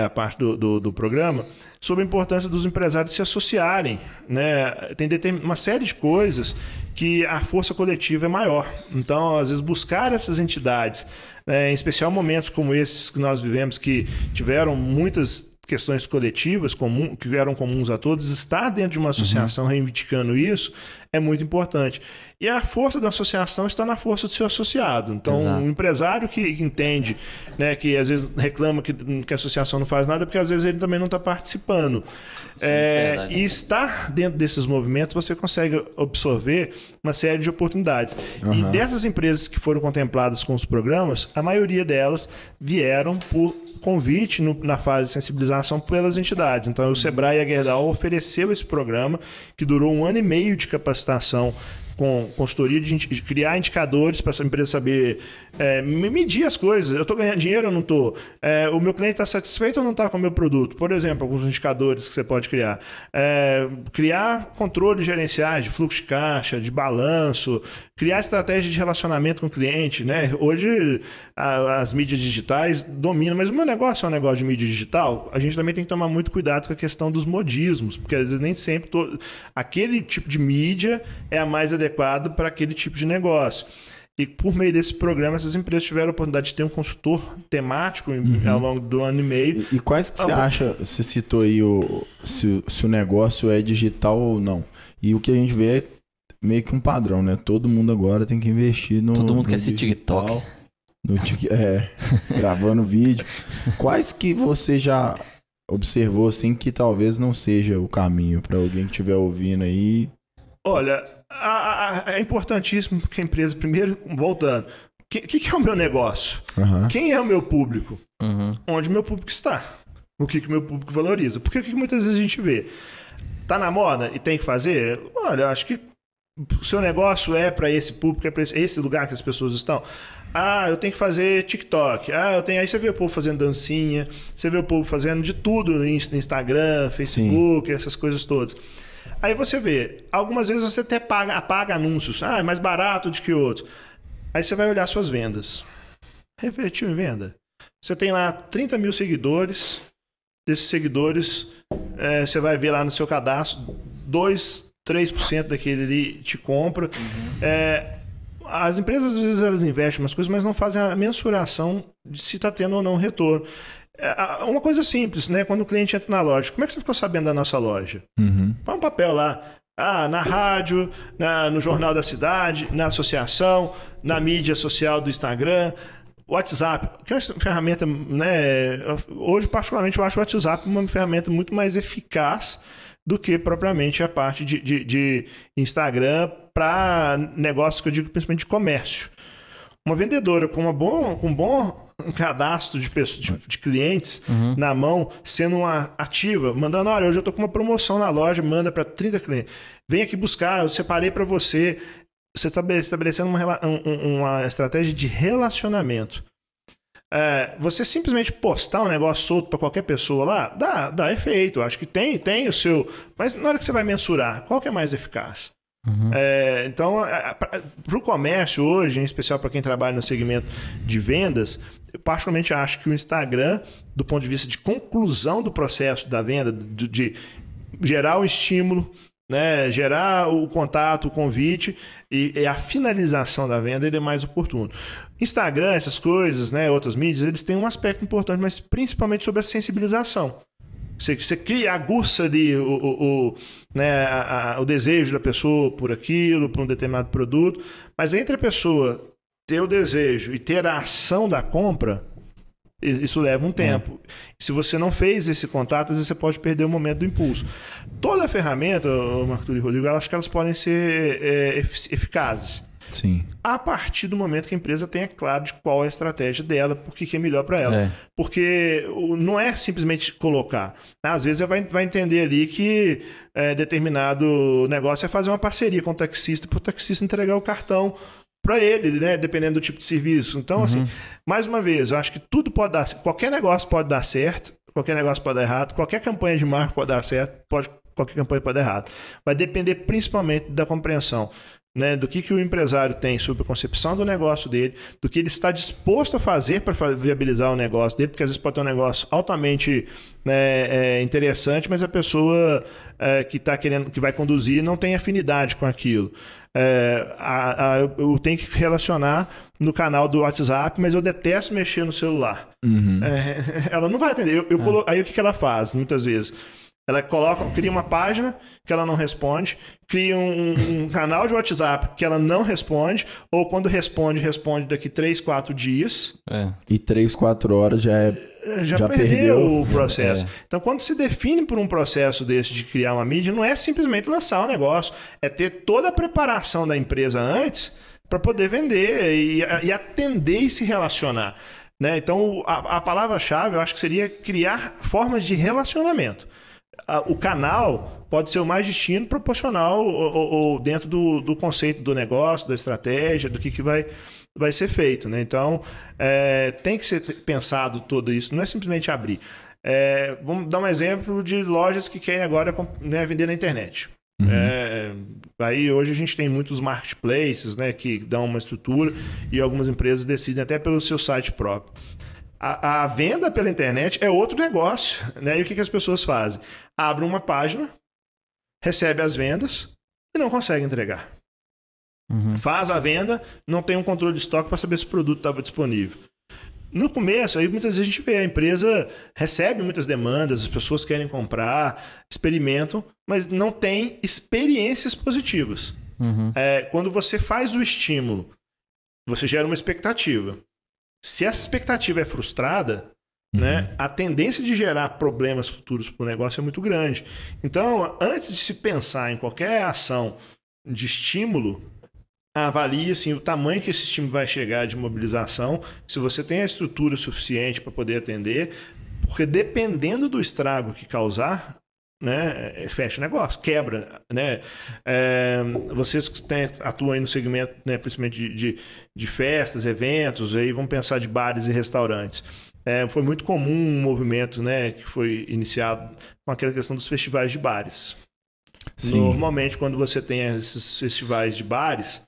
a parte do programa, sobre a importância dos empresários se associarem. Né? Tem uma série de coisas que a força coletiva é maior. Então, às vezes, buscar essas entidades, em especial momentos como esses que nós vivemos, que tiveram muitas questões coletivas que eram comuns a todos, estar dentro de uma associação reivindicando isso é muito importante. E a força da associação está na força do seu associado. Então, um empresário que entende, né, que às vezes reclama que a associação não faz nada, porque às vezes ele também não está participando. E estar dentro desses movimentos, você consegue absorver uma série de oportunidades. E dessas empresas que foram contempladas com os programas, a maioria delas vieram por convite na fase de sensibilização pelas entidades. Então, o Sebrae e a Gerdau ofereceu esse programa que durou 1 ano e meio de capacitação com consultoria de criar indicadores para essa empresa saber medir as coisas. Eu estou ganhando dinheiro ou não estou? O meu cliente está satisfeito ou não está com o meu produto? Por exemplo, alguns indicadores que você pode criar. Criar controles gerenciais de fluxo de caixa, de balanço, criar estratégia de relacionamento com o cliente. Né? Hoje, as mídias digitais dominam, mas o meu negócio é um negócio de mídia digital. A gente também tem que tomar muito cuidado com a questão dos modismos, porque às vezes nem sempre aquele tipo de mídia é a mais adequada para aquele tipo de negócio. E por meio desse programa, essas empresas tiveram a oportunidade de ter um consultor temático ao longo do 1 ano e meio.
E quais que você acha, você citou aí se o negócio é digital ou não? E o que a gente vê é meio que um padrão, né? Todo mundo agora tem que investir no
Todo mundo quer ser
digital,
TikTok.
Gravando vídeo. Quais que você já observou assim que talvez não seja o caminho para alguém que estiver ouvindo aí?
Olha, é importantíssimo que a empresa, primeiro, voltando, o que é o meu negócio? Quem é o meu público? Onde o meu público está? O que o meu público valoriza? Porque o que muitas vezes a gente vê? Tá na moda e tem que fazer? Olha, eu acho que o seu negócio é para esse público, é para esse lugar que as pessoas estão. Eu tenho que fazer TikTok. Aí você vê o povo fazendo dancinha, você vê o povo fazendo de tudo no Instagram, Facebook, essas coisas todas. Aí você vê, algumas vezes você até apaga anúncios. É mais barato do que outros. Aí você vai olhar suas vendas. Refletiu em venda. Você tem lá 30 mil seguidores. Desses seguidores, você vai ver lá no seu cadastro, 3% daquele ali te compra. As empresas, às vezes, elas investem em umas coisas, mas não fazem a mensuração de se está tendo ou não retorno. Uma coisa simples, né? Quando o cliente entra na loja, como é que você ficou sabendo da nossa loja? Põe um papel lá. Na rádio, no Jornal da Cidade, na associação, na mídia social do Instagram, WhatsApp, que é uma ferramenta, né? Hoje, particularmente, eu acho o WhatsApp uma ferramenta muito mais eficaz do que propriamente a parte de Instagram para negócios que eu digo principalmente de comércio. Uma vendedora com um bom cadastro de clientes na mão, sendo uma ativa, mandando, olha, hoje eu estou com uma promoção na loja, manda para 30 clientes. Vem aqui buscar, eu separei para você. você estabelecendo uma estratégia de relacionamento. Você simplesmente postar um negócio solto para qualquer pessoa lá, dá efeito. Acho que tem o seu... Mas na hora que você vai mensurar, qual que é mais eficaz?
Uhum.
Então, para o comércio hoje, em especial para quem trabalha no segmento de vendas, eu particularmente acho que o Instagram, do ponto de vista de conclusão do processo da venda, de gerar o estímulo, né, gerar o contato, o convite e a finalização da venda, ele é mais oportuno. Instagram, essas coisas, né, outras mídias, eles têm um aspecto importante, mas principalmente sobre a sensibilização. Você cria, aguça ali o desejo da pessoa por aquilo, por um determinado produto, mas entre a pessoa ter o desejo e ter a ação da compra, isso leva um tempo. Se você não fez esse contato, às vezes você pode perder o momento do impulso. Toda a ferramenta, Marco Túlio e Rodrigo, eu acho que elas podem ser eficazes.
Sim.
A partir do momento que a empresa tenha claro de qual é a estratégia dela, por que é melhor para ela. Porque não é simplesmente colocar. Às vezes você vai entender ali que determinado negócio é fazer uma parceria com o taxista, para o taxista entregar o cartão para ele, né? Dependendo do tipo de serviço. Então, assim, mais uma vez, eu acho que tudo pode dar, qualquer negócio pode dar certo, qualquer negócio pode dar errado, qualquer campanha de marketing pode dar certo, qualquer campanha pode dar errado. Vai depender principalmente da compreensão, né, do que o empresário tem sobre a concepção do negócio dele, do que ele está disposto a fazer para viabilizar o negócio dele, porque às vezes pode ter um negócio altamente, né, interessante, mas a pessoa que está querendo, que vai conduzir, não tem afinidade com aquilo. Eu tenho que relacionar no canal do WhatsApp, mas eu detesto mexer no celular. Ela não vai atender. Aí o que ela faz, muitas vezes? Ela cria uma página que ela não responde, cria um canal de WhatsApp que ela não responde, ou quando responde daqui 3, 4 dias.
E 3, 4 horas já perdeu
o processo. Então, quando se define por um processo desse de criar uma mídia, não é simplesmente lançar o negócio, é ter toda a preparação da empresa antes para poder vender e atender e se relacionar. Né? Então, a palavra-chave, eu acho que seria criar formas de relacionamento. O canal pode ser o mais destino proporcional ou dentro do conceito do negócio, da estratégia, do que vai ser feito. Né? Então, tem que ser pensado tudo isso, não é simplesmente abrir. Vamos dar um exemplo de lojas que querem agora, né, vender na internet. Aí hoje a gente tem muitos marketplaces, né, que dão uma estrutura e algumas empresas decidem até pelo seu site próprio. A venda pela internet é outro negócio, né? E o que as pessoas fazem? Abrem uma página, recebe as vendas e não consegue entregar. Faz a venda, não tem um controle de estoque para saber se o produto estava disponível. No começo, aí muitas vezes a gente vê a empresa recebe muitas demandas, as pessoas querem comprar, experimentam, mas não tem experiências positivas. Quando você faz o estímulo, você gera uma expectativa. Se essa expectativa é frustrada, né, a tendência de gerar problemas futuros para o negócio é muito grande. Então, antes de se pensar em qualquer ação de estímulo, avalie assim, o tamanho que esse estímulo vai chegar de mobilização, se você tem a estrutura suficiente para poder atender, porque dependendo do estrago que causar, né, fecha o negócio, quebra, né? Vocês que atuam aí no segmento, né, principalmente de festas, eventos, aí vamos pensar de bares e restaurantes. Foi muito comum um movimento, né, que foi iniciado com aquela questão dos festivais de bares. Sim. Normalmente, quando você tem esses festivais de bares,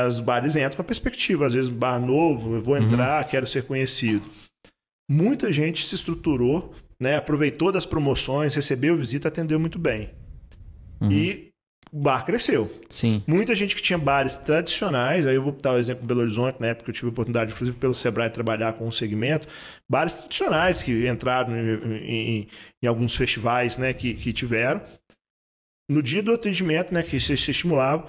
os bares entram com a perspectiva, às vezes bar novo, eu vou entrar, quero ser conhecido. Muita gente se estruturou, né, aproveitou das promoções, recebeu visita, atendeu muito bem. E o bar cresceu.
Sim.
Muita gente que tinha bares tradicionais, aí eu vou dar o exemplo de Belo Horizonte, na época eu tive a oportunidade, inclusive pelo Sebrae, trabalhar com um segmento, bares tradicionais que entraram em alguns festivais, né, que tiveram. No dia do atendimento, né, que se estimulava,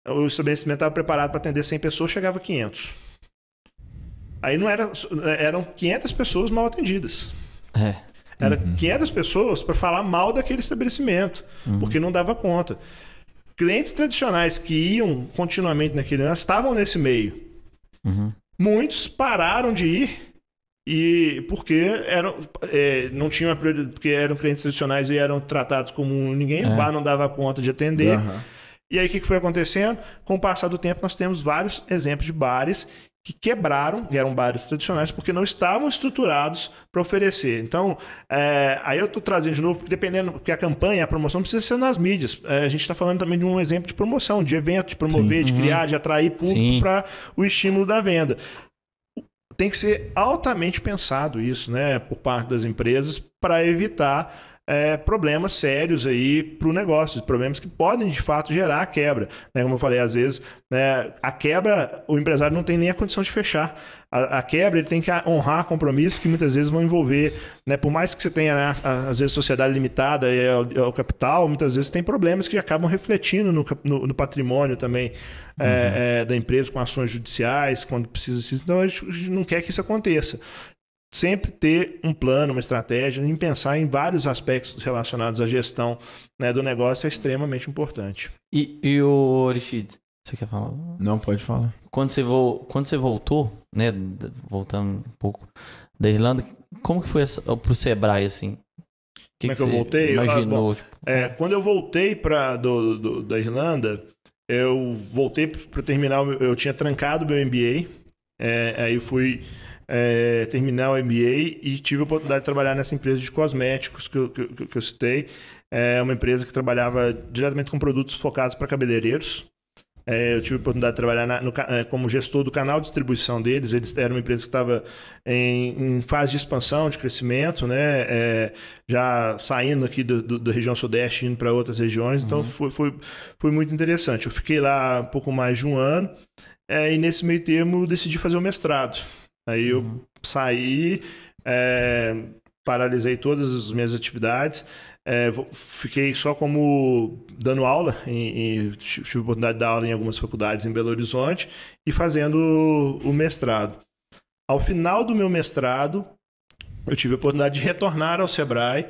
o estabelecimento estava preparado para atender 100 pessoas, chegava a 500. Aí eram 500 pessoas mal atendidas. Era 500 pessoas para falar mal daquele estabelecimento, porque não dava conta. Clientes tradicionais que iam continuamente naquele ano estavam nesse meio. Muitos pararam de ir porque não tinham porque eram clientes tradicionais e eram tratados como ninguém. O bar não dava conta de atender. E aí o que foi acontecendo? Com o passar do tempo, nós temos vários exemplos de bares que quebraram, e eram bares tradicionais, porque não estavam estruturados para oferecer. Então, aí eu estou trazendo de novo, dependendo, porque a campanha, a promoção precisa ser nas mídias. A gente está falando também de um exemplo de promoção, de evento, de promover, de criar, de atrair público para o estímulo da venda. Tem que ser altamente pensado isso, né, por parte das empresas, para evitar problemas sérios aí para o negócio, problemas que podem de fato gerar a quebra, né? Como eu falei, às vezes a quebra, o empresário não tem nem a condição de fechar. A quebra, ele tem que honrar compromissos que muitas vezes vão envolver, né? Por mais que você tenha, né, às vezes, sociedade limitada e o capital, muitas vezes tem problemas que acabam refletindo no patrimônio também da empresa, com ações judiciais, quando precisa. Então, a gente não quer que isso aconteça. Sempre ter um plano, uma estratégia, e pensar em vários aspectos relacionados à gestão, né, do negócio é extremamente importante.
E o Aristides, você quer falar?
Não, pode falar.
Quando você voltou, né, voltando um pouco da Irlanda, como que foi pro Sebrae, assim?
Como é que eu voltei?
Imaginou?
Quando eu voltei da Irlanda, eu voltei para terminar, eu tinha trancado o meu MBA, aí fui terminar o MBA e tive a oportunidade de trabalhar nessa empresa de cosméticos que eu citei. É uma empresa que trabalhava diretamente com produtos focados para cabeleireiros. Eu tive a oportunidade de trabalhar como gestor do canal de distribuição deles. Eles eram uma empresa que estava em fase de expansão, de crescimento, né? Já saindo aqui da região sudeste, indo para outras regiões. Então, foi muito interessante. Eu fiquei lá um pouco mais de um ano e nesse meio termo eu decidi fazer o mestrado. Aí eu saí, paralisei todas as minhas atividades, fiquei só como dando aula, tive a oportunidade de dar aula em algumas faculdades em Belo Horizonte e fazendo o mestrado. Ao final do meu mestrado, eu tive a oportunidade de retornar ao Sebrae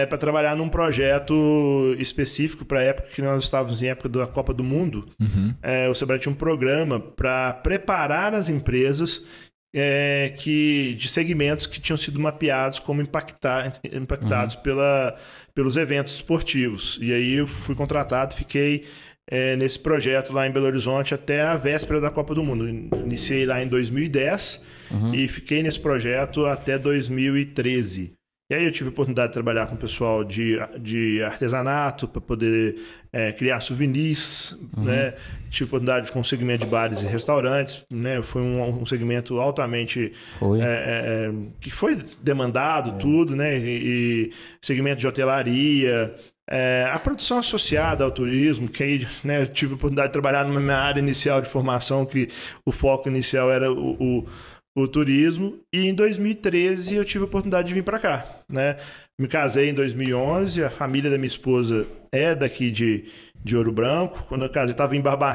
para trabalhar num projeto específico para a época que nós estávamos em época da Copa do Mundo. O Sebrae tinha um programa para preparar as empresas de segmentos que tinham sido mapeados como impactados pelos eventos esportivos. E aí eu fui contratado, fiquei nesse projeto lá em Belo Horizonte até a véspera da Copa do Mundo. Iniciei lá em 2010 e fiquei nesse projeto até 2013. E aí eu tive a oportunidade de trabalhar com o pessoal de artesanato para poder criar souvenirs, né? Tive a oportunidade com o segmento de bares e restaurantes, né? Foi um segmento altamente que foi demandado tudo, né? E segmento de hotelaria, a produção associada ao turismo, que aí, né, eu tive a oportunidade de trabalhar numa minha área inicial de formação, que o foco inicial era o turismo, e em 2013 eu tive a oportunidade de vir para cá, né? Me casei em 2011, a família da minha esposa é daqui de Ouro Branco. Quando eu casei,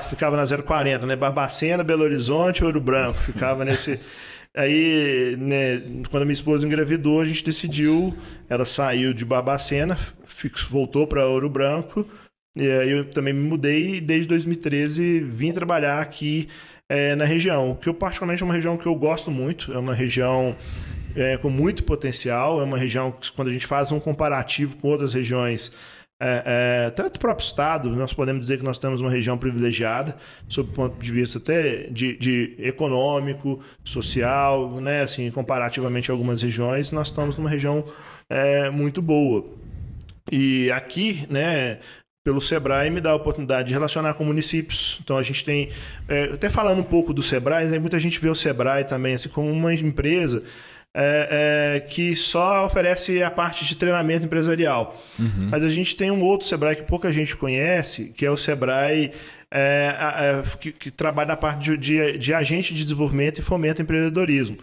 ficava na 040, né? Barbacena, Belo Horizonte, Ouro Branco, ficava nesse... Aí, né, quando a minha esposa engravidou, a gente decidiu, ela saiu de Barbacena, voltou para Ouro Branco, e aí eu também me mudei e desde 2013 vim trabalhar aqui na região, que eu particularmente é uma região que eu gosto muito, é uma região com muito potencial, é uma região que, quando a gente faz um comparativo com outras regiões, tanto o próprio estado, nós podemos dizer que nós temos uma região privilegiada, sob o ponto de vista até de econômico, social, né? Assim, comparativamente a algumas regiões, nós estamos numa região muito boa. E aqui, né, pelo Sebrae, me dá a oportunidade de relacionar com municípios. Então a gente tem, até falando um pouco do Sebrae, né, muita gente vê o Sebrae também assim, como uma empresa que só oferece a parte de treinamento empresarial. Mas a gente tem um outro Sebrae que pouca gente conhece, que é o Sebrae que trabalha na parte de agente de desenvolvimento e fomento ao empreendedorismo.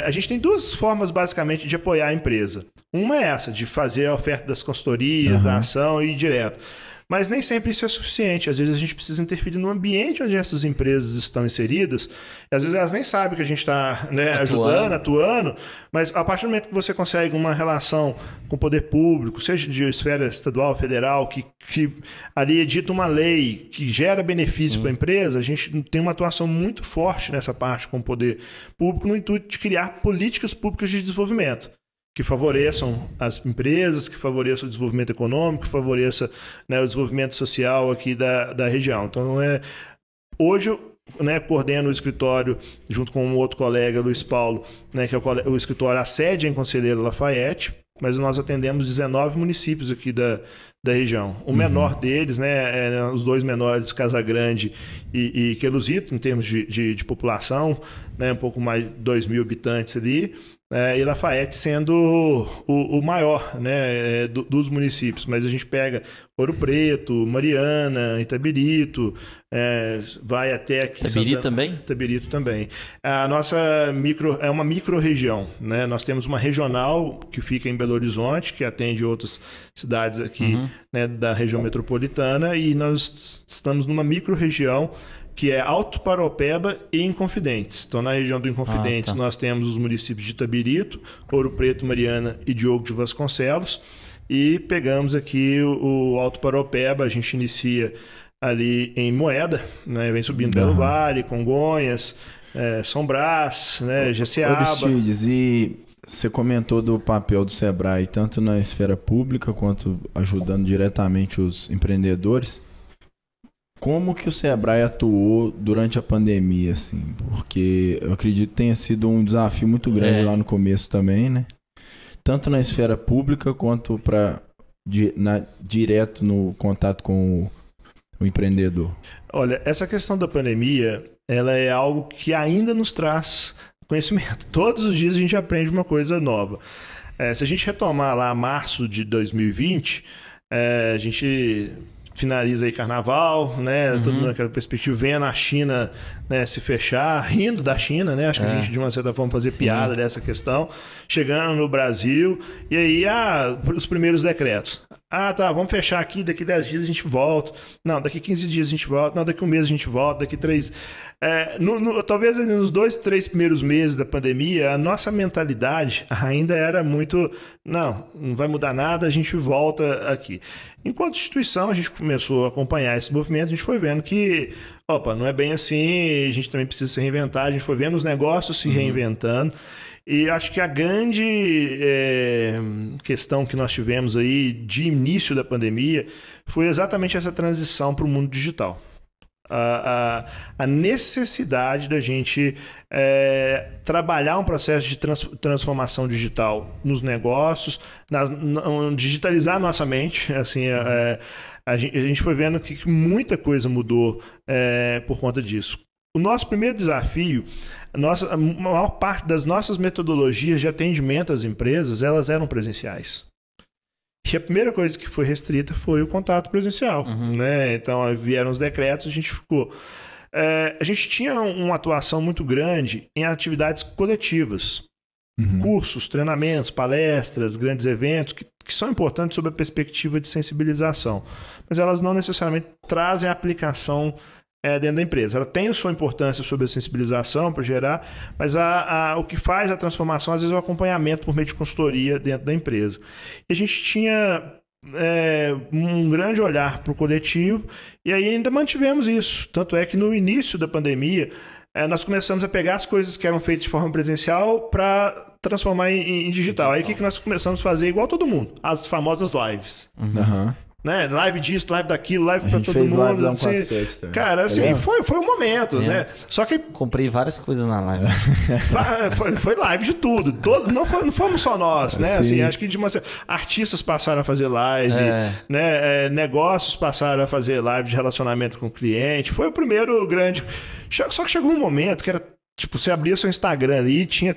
A gente tem duas formas, basicamente, de apoiar a empresa. Uma é essa, de fazer a oferta das consultorias, da ação e ir direto. Mas nem sempre isso é suficiente. Às vezes a gente precisa interferir no ambiente onde essas empresas estão inseridas. E às vezes elas nem sabem que a gente está, né, ajudando, atuando. Mas a partir do momento que você consegue uma relação com o poder público, seja de esfera estadual, federal, que ali edita uma lei que gera benefício para a empresa, a gente tem uma atuação muito forte nessa parte com o poder público no intuito de criar políticas públicas de desenvolvimento. que favoreçam as empresas, que favoreçam o desenvolvimento econômico, que favoreça, né, o desenvolvimento social aqui da região. Então, hoje eu, né, coordeno o escritório junto com um outro colega, Luiz Paulo, né, que é o escritório, a sede é em Conselheiro Lafayette, mas nós atendemos 19 municípios aqui da região. O menor deles, né, os dois menores, Casagrande e Queluzito, em termos de população, né, um pouco mais de 2.000 habitantes ali, e Lafayette sendo o maior, né, dos municípios. Mas a gente pega Ouro Preto, Mariana, Itabirito, vai até aqui...
Itabirito também?
Itabirito também. A nossa é uma micro-região, né? Nós temos uma regional que fica em Belo Horizonte, que atende outras cidades aqui, né, da região metropolitana, e nós estamos numa micro-região que é Alto Paraopeba e Inconfidentes. Então, na região do Inconfidentes, nós temos os municípios de Itabirito, Ouro Preto, Mariana e Diogo de Vasconcelos. E pegamos aqui o Alto Paraopeba, a gente inicia ali em Moeda, né? Vem subindo Belo Vale, Congonhas, São Brás, né? Jaceaba.
Aristides, e você comentou do papel do Sebrae, tanto na esfera pública quanto ajudando diretamente os empreendedores. Como que o Sebrae atuou durante a pandemia, assim? Porque eu acredito que tenha sido um desafio muito grande lá no começo também, né? Tanto na esfera pública quanto direto no contato com o empreendedor.
Olha, essa questão da pandemia, ela é algo que ainda nos traz conhecimento. Todos os dias a gente aprende uma coisa nova. Se a gente retomar lá março de 2020, a gente... finaliza aí carnaval, né? Todo mundo naquela perspectiva, vendo a China, né, se fechar, rindo da China, né? Acho que a gente, de uma certa forma, fazer piada dessa questão. Chegando no Brasil, e aí, os primeiros decretos. Tá, vamos fechar aqui, daqui 10 dias a gente volta. Não, daqui 15 dias a gente volta. Não, daqui um mês a gente volta, daqui 3... talvez nos 2, 3 primeiros meses da pandemia, a nossa mentalidade ainda era muito... Não vai mudar nada, a gente volta aqui. Enquanto instituição, a gente começou a acompanhar esse movimento, a gente foi vendo que, não é bem assim, a gente também precisa se reinventar, a gente foi vendo os negócios se reinventando. E acho que a grande questão que nós tivemos aí de início da pandemia foi exatamente essa transição para o mundo digital. A necessidade da gente trabalhar um processo de transformação digital nos negócios, digitalizar a nossa mente. Assim, a gente foi vendo que muita coisa mudou por conta disso. O nosso primeiro desafio, a maior parte das nossas metodologias de atendimento às empresas, elas eram presenciais. E a primeira coisa que foi restrita foi o contato presencial. Né? Então, vieram os decretos, a gente ficou... a gente tinha uma atuação muito grande em atividades coletivas. Cursos, treinamentos, palestras, grandes eventos, que são importantes sob a perspectiva de sensibilização. Mas elas não necessariamente trazem a aplicação dentro da empresa. Ela tem a sua importância sobre a sensibilização para gerar, mas o que faz a transformação, às vezes, é o acompanhamento por meio de consultoria dentro da empresa. E a gente tinha um grande olhar para o coletivo e aí ainda mantivemos isso. Tanto é que no início da pandemia, nós começamos a pegar as coisas que eram feitas de forma presencial para transformar em digital. Aí o que nós começamos a fazer? Igual todo mundo, as famosas lives. Né? Live disso, live daquilo, live pra todo mundo. Live assim, cara, assim, foi um momento, né? Só que...
Comprei várias coisas na live.
foi live de tudo. Não fomos só nós, né? Assim, acho que artistas passaram a fazer live, né? Negócios passaram a fazer live de relacionamento com o cliente. Foi o primeiro grande... Só que chegou um momento que era, tipo, você abria seu Instagram ali e tinha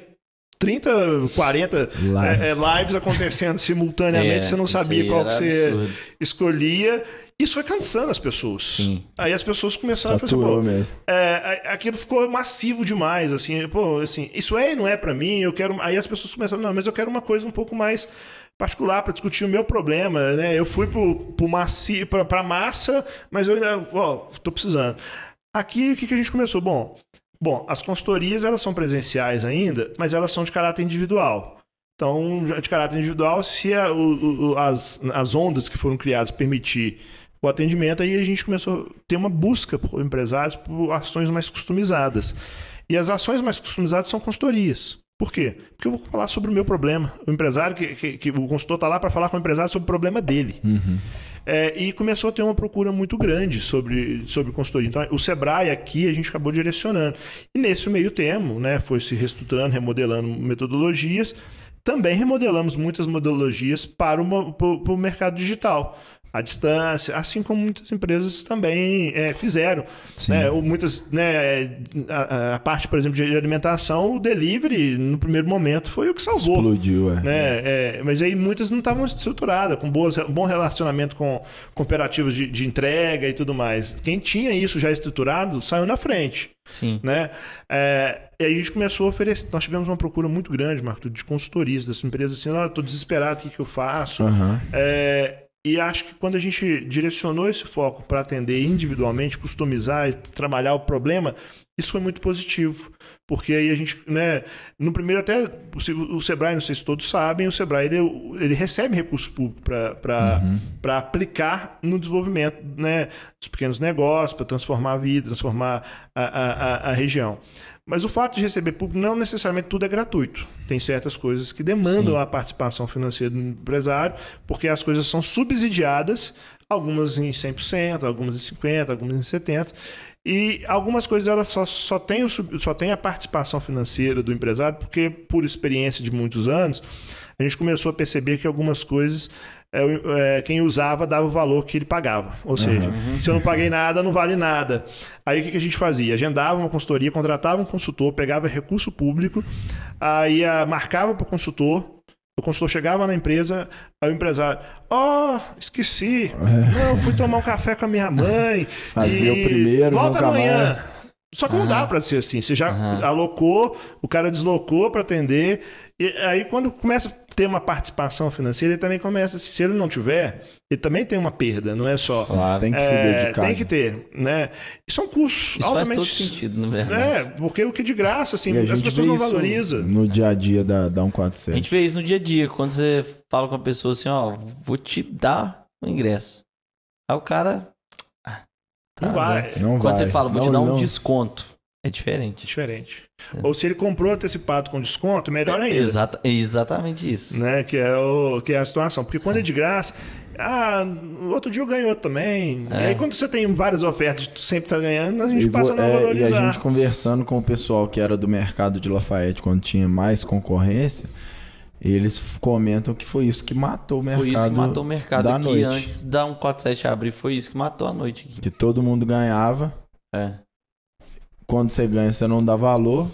30, 40 lives acontecendo simultaneamente, você não sabia qual que você escolhia. Isso foi cansando as pessoas.
Sim.
Aí as pessoas começaram a
falar, mesmo.
Aquilo ficou massivo demais, assim, assim, isso não é pra mim, eu quero... Aí as pessoas começaram, não, mas eu quero uma coisa um pouco mais particular para discutir o meu problema, né? Eu fui pra massa, mas eu tô precisando. Aqui, o que a gente começou? Bom, as consultorias, elas são presenciais ainda, mas elas são de caráter individual. Então, de caráter individual, se as ondas que foram criadas permitir o atendimento, aí a gente começou a ter uma busca por empresários por ações mais customizadas. E as ações mais customizadas são consultorias. Por quê? Porque eu vou falar sobre o meu problema. O empresário, que o consultor está lá para falar com o empresário sobre o problema dele. E começou a ter uma procura muito grande sobre consultoria. Então, o Sebrae aqui a gente acabou direcionando. E nesse meio termo, né, foi se reestruturando, remodelando metodologias. Também remodelamos muitas metodologias para o mercado digital. À distância, assim como muitas empresas também fizeram. Né? Muitas, né, a parte, por exemplo, de alimentação, o delivery, no primeiro momento, foi o que salvou.
Explodiu,
né? Mas aí muitas não estavam estruturadas, com bom relacionamento com cooperativas de entrega e tudo mais. Quem tinha isso já estruturado, saiu na frente.
Sim.
Né? E aí a gente começou a oferecer. Nós tivemos uma procura muito grande, Marco, de consultorias das empresas assim, estou desesperado, o que eu faço? E acho que quando a gente direcionou esse foco para atender individualmente, customizar e trabalhar o problema, isso foi muito positivo. Porque aí a gente, né, no primeiro até, o Sebrae, não sei se todos sabem, o Sebrae ele recebe recurso público para aplicar no desenvolvimento, né, dos pequenos negócios, para transformar a vida, transformar a região. Mas o fato de receber público, não necessariamente tudo é gratuito. Tem certas coisas que demandam a participação financeira do empresário, porque as coisas são subsidiadas, algumas em 100%, algumas em 50%, algumas em 70%. E algumas coisas elas só tem a participação financeira do empresário, porque por experiência de muitos anos, a gente começou a perceber que algumas coisas quem usava dava o valor que ele pagava. Ou seja, se eu não paguei nada, não vale nada. Aí o que a gente fazia? Agendava uma consultoria, contratava um consultor, pegava recurso público, aí marcava para o consultor chegava na empresa, aí o empresário, esqueci, não, fui tomar um café com a minha mãe.
Fazia o primeiro,
volta amanhã.
Mais.
Só que não dá para ser assim. Você já alocou, o cara deslocou para atender. E aí, quando começa a ter uma participação financeira, ele também começa. Se ele não tiver, ele também tem uma perda, não é só.
Claro, tem que se dedicar.
Tem que ter, né? E são custos
isso
altamente.
Faz todo sentido, na verdade.
Porque o que de graça, assim, as pessoas não valorizam.
No dia a dia da 147.
A gente vê isso no dia a dia, quando você fala com a pessoa assim, vou te dar o ingresso. Aí o cara.
Não vai.
Quando você fala, vou te dar um desconto. É diferente.
Ou se ele comprou antecipado com desconto, melhor ainda.
Exatamente isso.
Né? Que é a situação. Porque quando é de graça, outro dia eu ganho outro também. E aí quando você tem várias ofertas, tu sempre tá ganhando, a gente passa a não valorizar.
E a gente conversando com o pessoal que era do mercado de Lafayette, quando tinha mais concorrência, eles comentam que foi isso que matou o mercado.
Foi isso que matou o mercado aqui
noite.
Antes da 147 abrir. Foi isso que matou a noite aqui.
Que todo mundo ganhava. Quando você ganha, você não dá valor.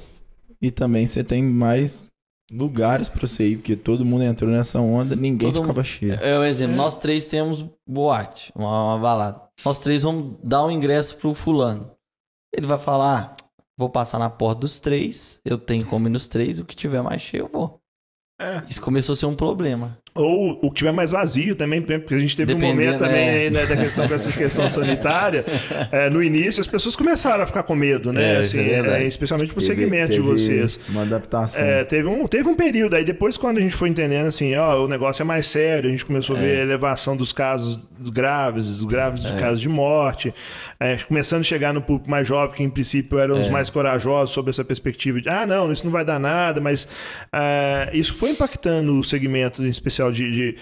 E também você tem mais lugares para você ir, porque todo mundo entrou nessa onda, ninguém ficava cheio.
É um exemplo, nós três temos boate, uma balada. Nós três vamos dar um ingresso pro fulano. Ele vai falar, vou passar na porta dos três, eu tenho como ir nos três, o que tiver mais cheio eu vou. Isso começou a ser um problema.
Ou o que tiver mais vazio também, porque a gente teve um momento também né, da questão com essa questão sanitária. No início, as pessoas começaram a ficar com medo, né? Especialmente pro segmento de vocês.
Uma adaptação.
Teve um período aí, depois quando a gente foi entendendo assim, o negócio é mais sério, a gente começou a ver a elevação dos casos graves de casos de morte, começando a chegar no público mais jovem, que em princípio eram os mais corajosos sobre essa perspectiva de, não, isso não vai dar nada, mas isso foi impactando o segmento, em especial de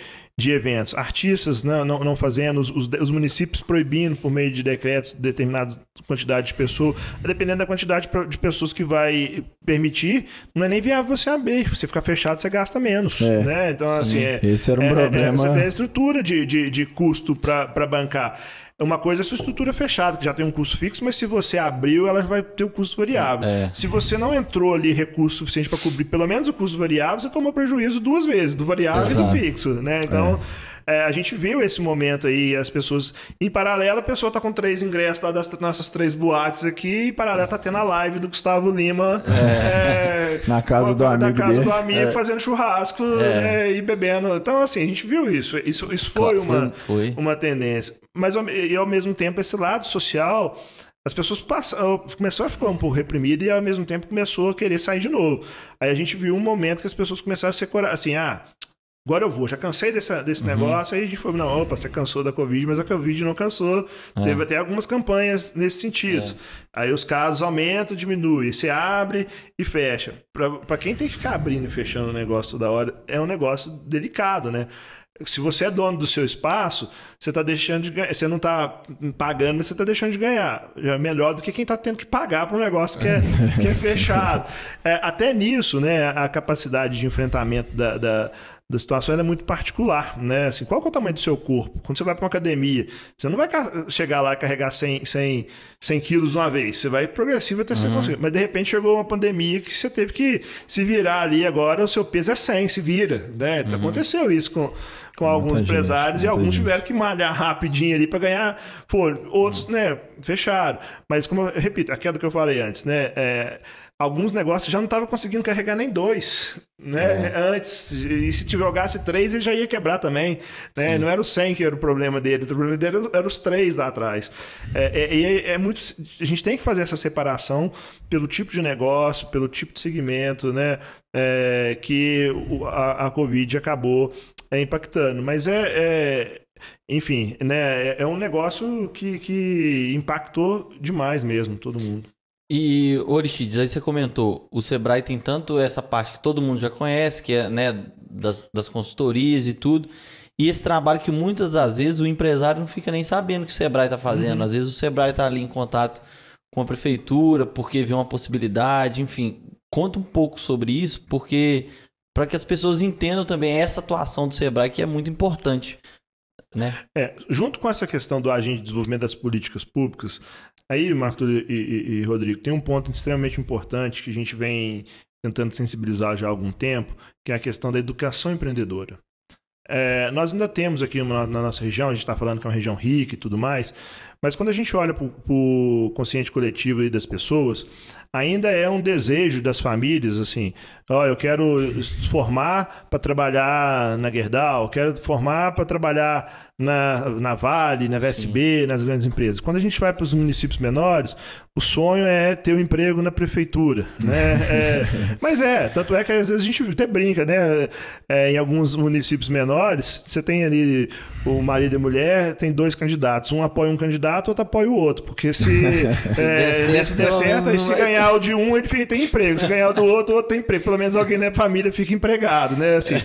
eventos. Artistas não fazendo, os municípios proibindo por meio de decretos determinada quantidade de pessoas, dependendo da quantidade de pessoas que vai permitir, não é nem viável você abrir. Você ficar fechado, você gasta menos. Né? Então, assim,
esse era um problema.
Você tem a estrutura de custo para bancar. Uma coisa é a sua estrutura fechada, que já tem um custo fixo, mas se você abriu, ela vai ter o custo variável. Se você não entrou ali recurso suficiente para cobrir pelo menos o custo variável, você tomou prejuízo duas vezes, do variável e do fixo. Né? Então, a gente viu esse momento aí, as pessoas... Em paralelo, a pessoa tá com 3 ingressos lá das nossas 3 boates aqui, e em paralelo tá tendo a live do Gustavo Lima
na casa do amigo
na casa
dele.
do amigo, fazendo churrasco né, e bebendo. Então, assim, a gente viu isso. Isso foi uma tendência. Mas, e ao mesmo tempo, esse lado social... As pessoas começaram a ficar um pouco reprimidas e ao mesmo tempo começou a querer sair de novo. Aí a gente viu um momento que as pessoas começaram a ser assim, agora eu vou, já cansei desse negócio. Aí a gente falou, não, opa, você cansou da Covid, mas a Covid não cansou. Teve até algumas campanhas nesse sentido. Aí os casos aumentam, diminuem, você abre e fecha. Para quem tem que ficar abrindo e fechando o negócio toda hora, é um negócio delicado, né? Se você é dono do seu espaço, você está deixando de ganhar. Você não está pagando, mas você está deixando de ganhar. Já é melhor do que quem está tendo que pagar para um negócio que é fechado. Até nisso, né, a capacidade de enfrentamento da situação é muito particular, né? Assim, qual que é o tamanho do seu corpo? Quando você vai para uma academia, você não vai chegar lá e carregar 100 quilos de uma vez. Você vai progressivo até você conseguir. Mas, de repente, chegou uma pandemia que você teve que se virar ali. Agora, o seu peso é 100, se vira, né? Aconteceu isso com alguns empresários e alguns tiveram que malhar rapidinho ali para ganhar fôlego. Outros, né, fecharam. Mas, como eu repito, aquilo que eu falei antes, né? Alguns negócios já não estavam conseguindo carregar nem 2, né? Antes. E se jogasse 3, ele já ia quebrar também. Né? Não era o 100 que era o problema dele. O problema dele era os 3 lá atrás. Muito... A gente tem que fazer essa separação pelo tipo de negócio, pelo tipo de segmento, né? Que a Covid acabou impactando. Mas enfim, né? É um negócio que impactou demais mesmo todo mundo.
E, Aristides, aí você comentou, o Sebrae tem tanto essa parte que todo mundo já conhece, que é, né, das consultorias e tudo, e esse trabalho que muitas das vezes o empresário não fica nem sabendo que o Sebrae está fazendo. Às vezes o Sebrae está ali em contato com a prefeitura porque vê uma possibilidade, enfim. Conta um pouco sobre isso, porque para que as pessoas entendam também essa atuação do Sebrae, que é muito importante. Né?
Junto com essa questão do agente de desenvolvimento das políticas públicas, aí, Marco e Rodrigo, tem um ponto extremamente importante que a gente vem tentando sensibilizar já há algum tempo, que é a questão da educação empreendedora. Nós ainda temos aqui na nossa região, a gente está falando que é uma região rica e tudo mais, mas quando a gente olha para o consciente coletivo aí das pessoas, ainda é um desejo das famílias, assim, eu quero formar para trabalhar na Gerdau, quero formar para trabalhar na Vale, na VSB, nas grandes empresas. Quando a gente vai para os municípios menores, o sonho é ter um emprego na prefeitura, né? Mas tanto é que às vezes a gente até brinca, né? Em alguns municípios menores, você tem ali o marido e a mulher, tem 2 candidatos, um apoia um candidato, outro apoia o outro, porque se der certo, aí se ganhar o de um, ele tem emprego, se ganhar o do outro tem emprego, pelo menos alguém na família fica empregado, né? Assim,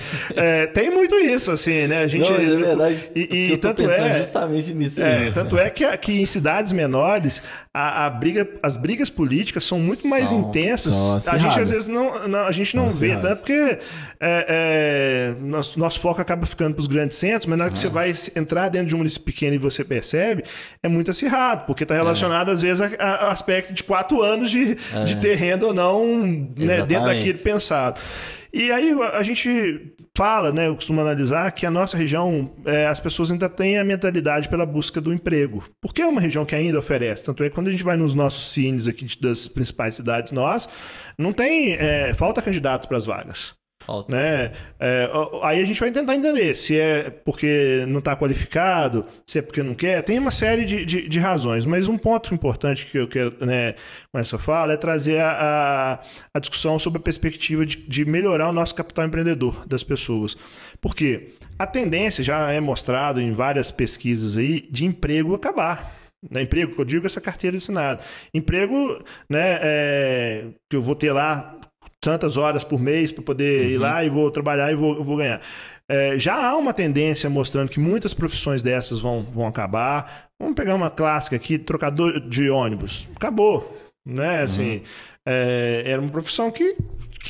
tem muito isso, assim, né? A gente,
não, é verdade.
E tanto é
justamente nisso.
Tanto é que em cidades menores as brigas políticas são muito mais intensas. A gente às vezes a gente não vê tanto porque nosso foco acaba ficando para os grandes centros, mas na hora que você vai entrar dentro de um município pequeno e você percebe, é muito acirrado, porque está relacionado às vezes a aspecto de 4 anos de ter renda ou não, né, dentro daquilo pensado. E aí a gente fala, né, eu costumo analisar que a nossa região, as pessoas ainda têm a mentalidade pela busca do emprego. Porque é uma região que ainda oferece. Tanto é que quando a gente vai nos nossos cines aqui das principais cidades, não tem, falta candidato para as vagas. Né? Aí a gente vai tentar entender se é porque não está qualificado, se é porque não quer. Tem uma série de razões, mas um ponto importante que eu quero, né, com essa fala é trazer a discussão sobre a perspectiva de melhorar o nosso capital empreendedor das pessoas. Porque a tendência já é mostrado em várias pesquisas aí de emprego acabar. Emprego, que eu digo, essa carteira assinada. Emprego, né, que eu vou ter lá tantas horas por mês para poder ir lá e vou trabalhar e vou ganhar. Já há uma tendência mostrando que muitas profissões dessas vão acabar. Vamos pegar uma clássica aqui, trocador de ônibus. Acabou. Né? Assim, era uma profissão que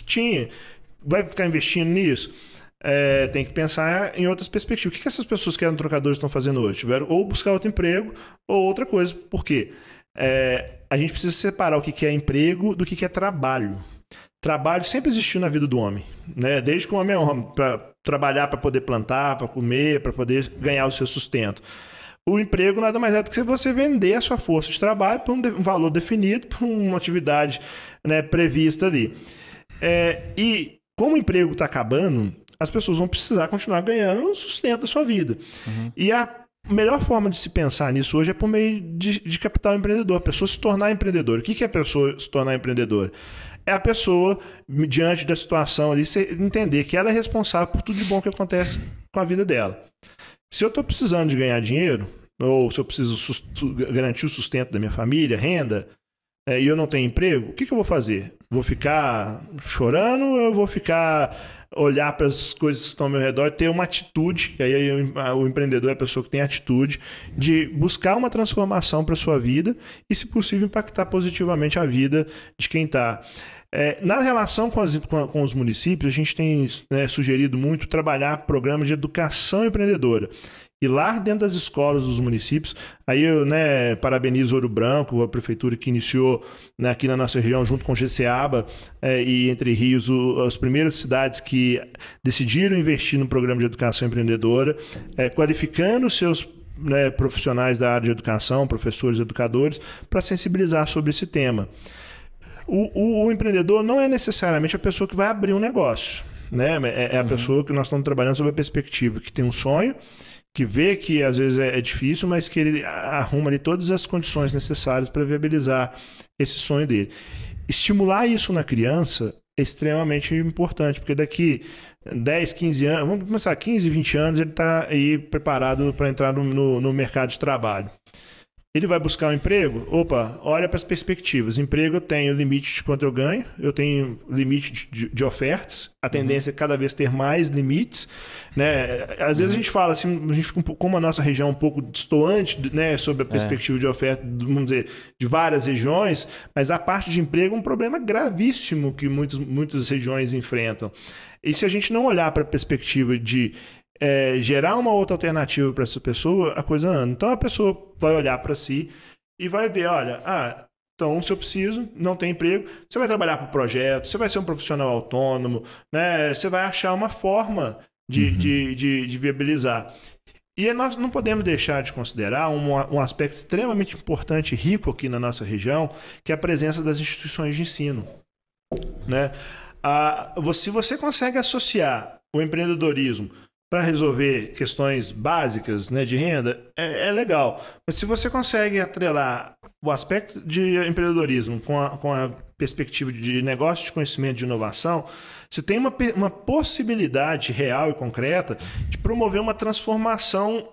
tinha. Vai ficar investindo nisso? Tem que pensar em outras perspectivas. O que essas pessoas que eram trocadores estão fazendo hoje? Tiveram ou buscar outro emprego ou outra coisa. Por quê? A gente precisa separar o que é emprego do que é trabalho. Trabalho sempre existiu na vida do homem, né? Desde que o homem é homem, para trabalhar, para poder plantar, para comer, para poder ganhar o seu sustento. O emprego nada mais é do que você vender a sua força de trabalho por um valor definido, por uma atividade, né, prevista ali. E como o emprego está acabando, as pessoas vão precisar continuar ganhando o sustento da sua vida. E a melhor forma de se pensar nisso hoje é por meio de capital empreendedor. A pessoa se tornar empreendedora. O que é a pessoa se tornar empreendedora? é a pessoa, diante da situação ali, entender que ela é responsável por tudo de bom que acontece com a vida dela. Se eu estou precisando de ganhar dinheiro, ou se eu preciso garantir o sustento da minha família, renda, e eu não tenho emprego, o que eu vou fazer? Vou ficar chorando ou eu vou olhar para as coisas que estão ao meu redor e ter uma atitude, que aí o empreendedor é a pessoa que tem atitude de buscar uma transformação para a sua vida e, se possível, impactar positivamente a vida de quem está. Na relação com os municípios, a gente tem sugerido muito trabalhar programas de educação empreendedora. E lá dentro das escolas dos municípios, aí eu parabenizo Ouro Branco, a prefeitura que iniciou aqui na nossa região, junto com o GCABA e Entre Rios, as primeiras cidades que decidiram investir no programa de educação empreendedora, qualificando os seus profissionais da área de educação, professores, educadores, para sensibilizar sobre esse tema. O empreendedor não é necessariamente a pessoa que vai abrir um negócio, né? É a pessoa que nós estamos trabalhando sob a perspectiva que tem um sonho, que vê que às vezes é difícil, mas que ele arruma ali todas as condições necessárias para viabilizar esse sonho dele. Estimular isso na criança é extremamente importante, porque daqui 10, 15 anos, vamos começar 15, 20 anos, ele está aí preparado para entrar no mercado de trabalho. Ele vai buscar um emprego? Opa, olha para as perspectivas. Emprego, eu tenho limite de quanto eu ganho, eu tenho limite de ofertas, a tendência é cada vez ter mais limites, né? Às vezes a gente fala assim, a gente fica como a nossa região é um pouco distoante, né, sobre a perspectiva de oferta, vamos dizer, de várias regiões, mas a parte de emprego é um problema gravíssimo que muitas regiões enfrentam. E se a gente não olhar para a perspectiva de gerar uma outra alternativa para essa pessoa, a coisa anda. Então a pessoa vai olhar para si e vai ver, olha, então se eu preciso, não tem emprego, você vai trabalhar para o projeto, você vai ser um profissional autônomo, né? Você vai achar uma forma de viabilizar. E nós não podemos deixar de considerar um aspecto extremamente importante e rico aqui na nossa região, que é a presença das instituições de ensino, né? Se você consegue associar o empreendedorismo para resolver questões básicas, né, de renda, é legal. Mas se você consegue atrelar o aspecto de empreendedorismo com a perspectiva de negócio de conhecimento de inovação, você tem uma possibilidade real e concreta de promover uma transformação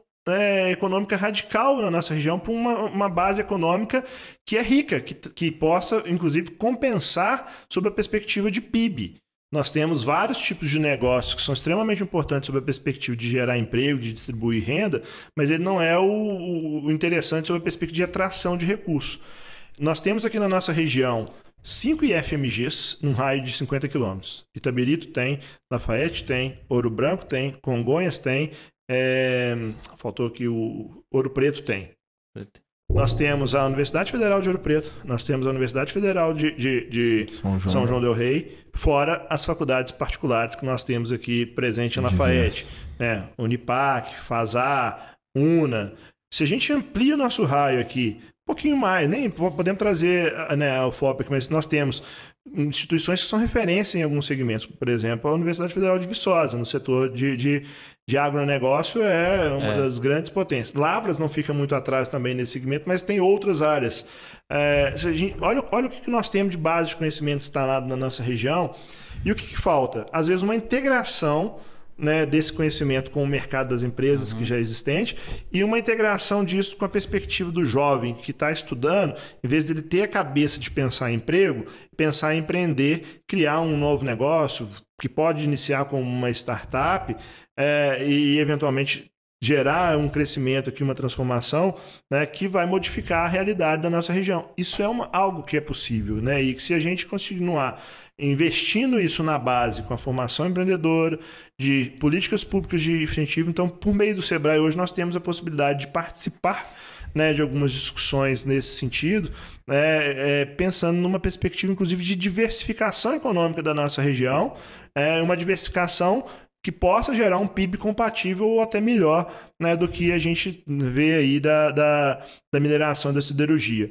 econômica radical na nossa região para uma base econômica que é rica, que possa, inclusive, compensar sob a perspectiva de PIB. Nós temos vários tipos de negócios que são extremamente importantes sob a perspectiva de gerar emprego, de distribuir renda, mas ele não é o interessante sob a perspectiva de atração de recursos. Nós temos aqui na nossa região 5 IFMGs num raio de 50 quilômetros. Itabirito tem, Lafayette tem, Ouro Branco tem, Congonhas tem, faltou aqui o Ouro Preto tem. Nós temos a Universidade Federal de Ouro Preto, nós temos a Universidade Federal de São João del Rei, fora as faculdades particulares que nós temos aqui presente em Lafayette. Unipac, FASAR, UNA. Se a gente amplia o nosso raio aqui, um pouquinho mais, nem podemos trazer a UFOP aqui, mas nós temos instituições que são referência em alguns segmentos. Por exemplo, a Universidade Federal de Viçosa, no setor de agronegócio, é uma das grandes potências. Lavras não fica muito atrás também nesse segmento, mas tem outras áreas. Olha o que nós temos de base de conhecimento instalado na nossa região e o que falta? Às vezes uma integração, né, desse conhecimento com o mercado das empresas que já é existente e uma integração disso com a perspectiva do jovem que está estudando, em vez de ele ter a cabeça de pensar em emprego, pensar em empreender, criar um novo negócio que pode iniciar como uma startup e eventualmente gerar um crescimento aqui, uma transformação, né, que vai modificar a realidade da nossa região. Isso é algo que é possível, né? E que se a gente continuar investindo isso na base, com a formação empreendedora, de políticas públicas de incentivo, então, por meio do Sebrae, hoje nós temos a possibilidade de participar, né, de algumas discussões nesse sentido, pensando numa perspectiva, inclusive, de diversificação econômica da nossa região, uma diversificação que possa gerar um PIB compatível ou até melhor, né, do que a gente vê aí da mineração da siderurgia.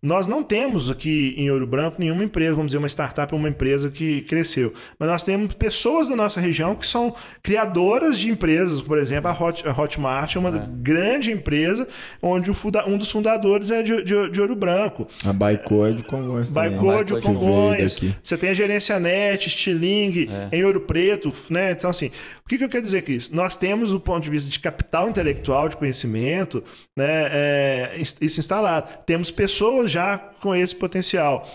Nós não temos aqui em Ouro Branco nenhuma empresa, vamos dizer, uma startup ou uma empresa que cresceu. Mas nós temos pessoas da nossa região que são criadoras de empresas. Por exemplo, a Hotmart é uma grande empresa onde um dos fundadores é de Ouro Branco.
A Baicô é de Congonhas.
Baicô de Congonhas. Você tem a Gerência Net, Stiling, em Ouro Preto, né? Então, assim, o que eu quero dizer com isso? Nós temos, do ponto de vista de capital intelectual, de conhecimento, né, isso instalado. Temos pessoas já com esse potencial.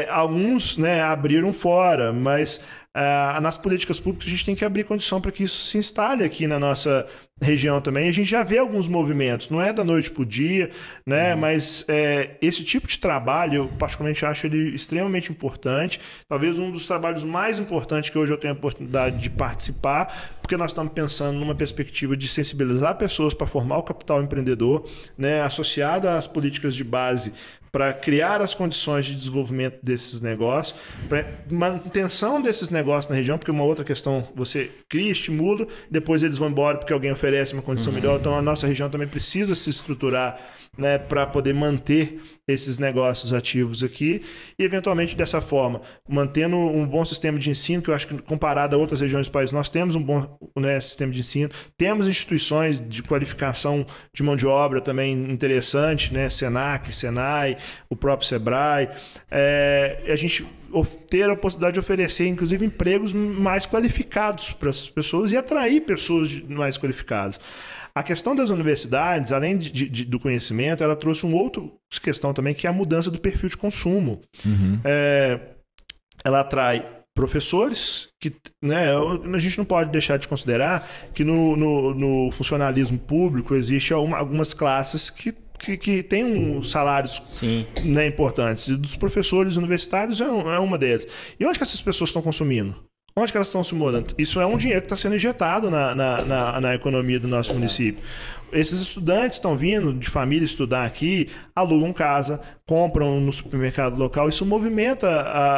Alguns, né, abriram fora, mas nas políticas públicas a gente tem que abrir condição para que isso se instale aqui na nossa região também. A gente já vê alguns movimentos, não é da noite para o dia, né, mas esse tipo de trabalho, eu particularmente acho ele extremamente importante, talvez um dos trabalhos mais importantes que hoje eu tenho a oportunidade de participar, porque nós estamos pensando numa perspectiva de sensibilizar pessoas para formar o capital empreendedor, né, associado às políticas de base para criar as condições de desenvolvimento desses negócios, para manutenção desses negócios na região, porque uma outra questão, você cria, estimula, depois eles vão embora porque alguém oferece uma condição melhor, então a nossa região também precisa se estruturar, né, para poder manter esses negócios ativos aqui e, eventualmente, dessa forma, mantendo um bom sistema de ensino, que eu acho que, comparado a outras regiões do país, nós temos um bom, né, sistema de ensino, temos instituições de qualificação de mão de obra também interessante, né, Senac, Senai, o próprio Sebrae, a gente ter a possibilidade de oferecer, inclusive, empregos mais qualificados para as pessoas e atrair pessoas mais qualificadas. A questão das universidades, além do conhecimento, ela trouxe uma outra questão também, que é a mudança do perfil de consumo. Ela atrai professores, que, né, a gente não pode deixar de considerar que no funcionalismo público existe algumas classes que têm salários, né, importantes. E dos professores universitários é uma deles. E onde que essas pessoas estão consumindo? Onde que elas estão se mudando? Isso é um dinheiro que está sendo injetado na economia do nosso município. Esses estudantes estão vindo de família estudar aqui, alugam casa, compram no supermercado local, isso movimenta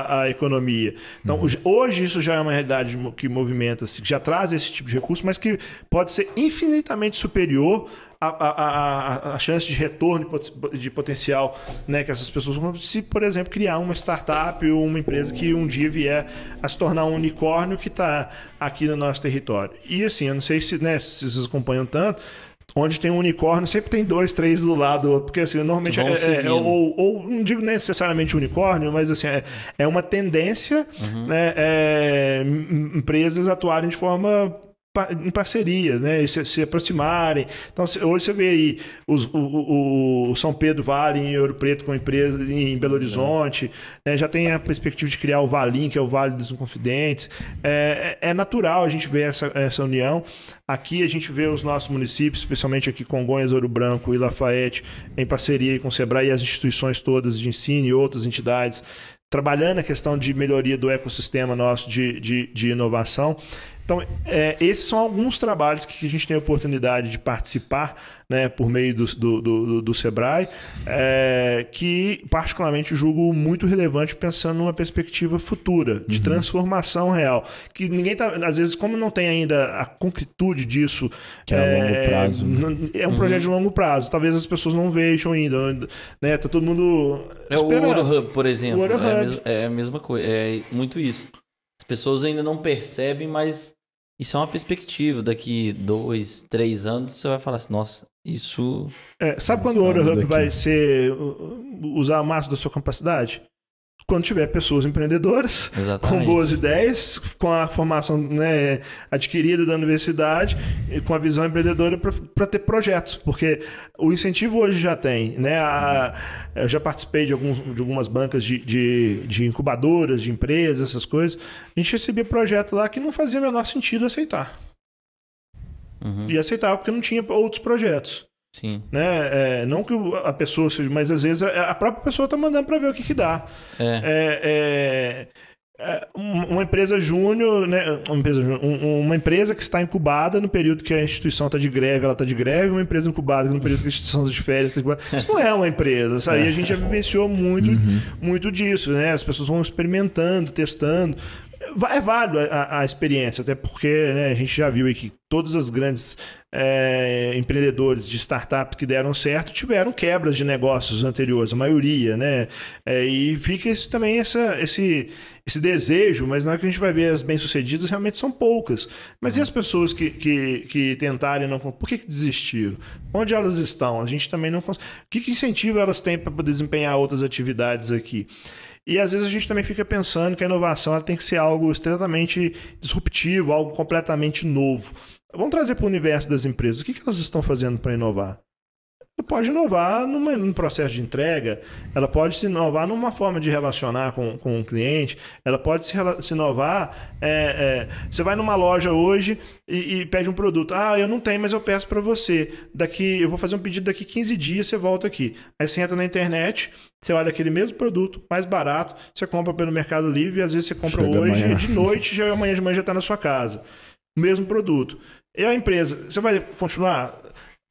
a economia. Então, hoje isso já é uma realidade que movimenta, que já traz esse tipo de recurso, mas que pode ser infinitamente superior a chance de retorno de potencial, né, que essas pessoas vão, se, por exemplo, criar uma startup ou uma empresa que um dia vier a se tornar um unicórnio que está aqui no nosso território. E assim, eu não sei se, né, se vocês acompanham tanto, onde tem um unicórnio, sempre tem 2, 3 do lado, porque assim, normalmente ou não digo necessariamente unicórnio, mas assim, é uma tendência, né, empresas atuarem de forma em parcerias, né, se aproximarem. Então, hoje você vê aí o São Pedro Vale em Ouro Preto com empresa em Belo Horizonte, né, já tem a perspectiva de criar o Valim, que é o Vale dos Inconfidentes. É natural a gente ver essa união. Aqui a gente vê os nossos municípios, especialmente aqui Congonhas, Ouro Branco e Lafayette, em parceria com o Sebrae e as instituições todas de ensino e outras entidades, trabalhando a questão de melhoria do ecossistema nosso de inovação. Então, esses são alguns trabalhos que a gente tem a oportunidade de participar, né, por meio do Sebrae, que particularmente julgo muito relevante pensando numa perspectiva futura, de transformação real. Que ninguém tá, às vezes, como não tem ainda a concretude disso,
que é a longo prazo.
É um projeto de longo prazo. Talvez as pessoas não vejam ainda, né? Tá todo mundo esperando.
O Ouro Hub, por exemplo,
Hub.
É a mesma coisa, é muito isso. As pessoas ainda não percebem, mas isso é uma perspectiva. Daqui 2, 3 anos você vai falar assim, nossa, isso...
Sabe quando o Ouro Hub vai usar a máxima da sua capacidade? Quando tiver pessoas empreendedoras, com boas ideias, com a formação, né, adquirida da universidade, com a visão empreendedora para ter projetos. Porque o incentivo hoje já tem, né? Eu já participei de algumas bancas de incubadoras, de empresas, essas coisas. A gente recebia projeto lá que não fazia o menor sentido aceitar. E aceitava porque não tinha outros projetos.
Sim.
Né? Não que a pessoa seja, mas às vezes a própria pessoa está mandando para ver o que dá. Uma empresa júnior, né? Uma empresa que está incubada no período que a instituição está de greve, ela está de greve, uma empresa incubada no período que a instituição está de férias, isso não é uma empresa, sabe? E a gente já vivenciou muito disso, né? As pessoas vão experimentando, testando. É válido a experiência, até porque, né, a gente já viu aí que todas as grandes empreendedores de startups que deram certo tiveram quebras de negócios anteriores, a maioria, né? E fica também esse desejo, mas na hora que a gente vai ver as bem-sucedidas, realmente são poucas. Mas e as pessoas que tentarem não... Por que desistiram? Onde elas estão? A gente também não consegue... O que incentivo elas têm para poder desempenhar outras atividades aqui? E às vezes a gente também fica pensando que a inovação ela tem que ser algo extremamente disruptivo, algo completamente novo. Vamos trazer para o universo das empresas. O que elas estão fazendo para inovar? Ela pode inovar num processo de entrega, ela pode se inovar numa forma de relacionar com o cliente, ela pode se inovar... você vai numa loja hoje e pede um produto. Eu não tenho, mas eu peço para você. Eu vou fazer um pedido daqui 15 dias, você volta aqui. Aí você entra na internet, você olha aquele mesmo produto, mais barato, você compra pelo Mercado Livre e às vezes você compra hoje, amanhã. De noite, amanhã de manhã já está na sua casa. O mesmo produto. E a empresa, você vai continuar...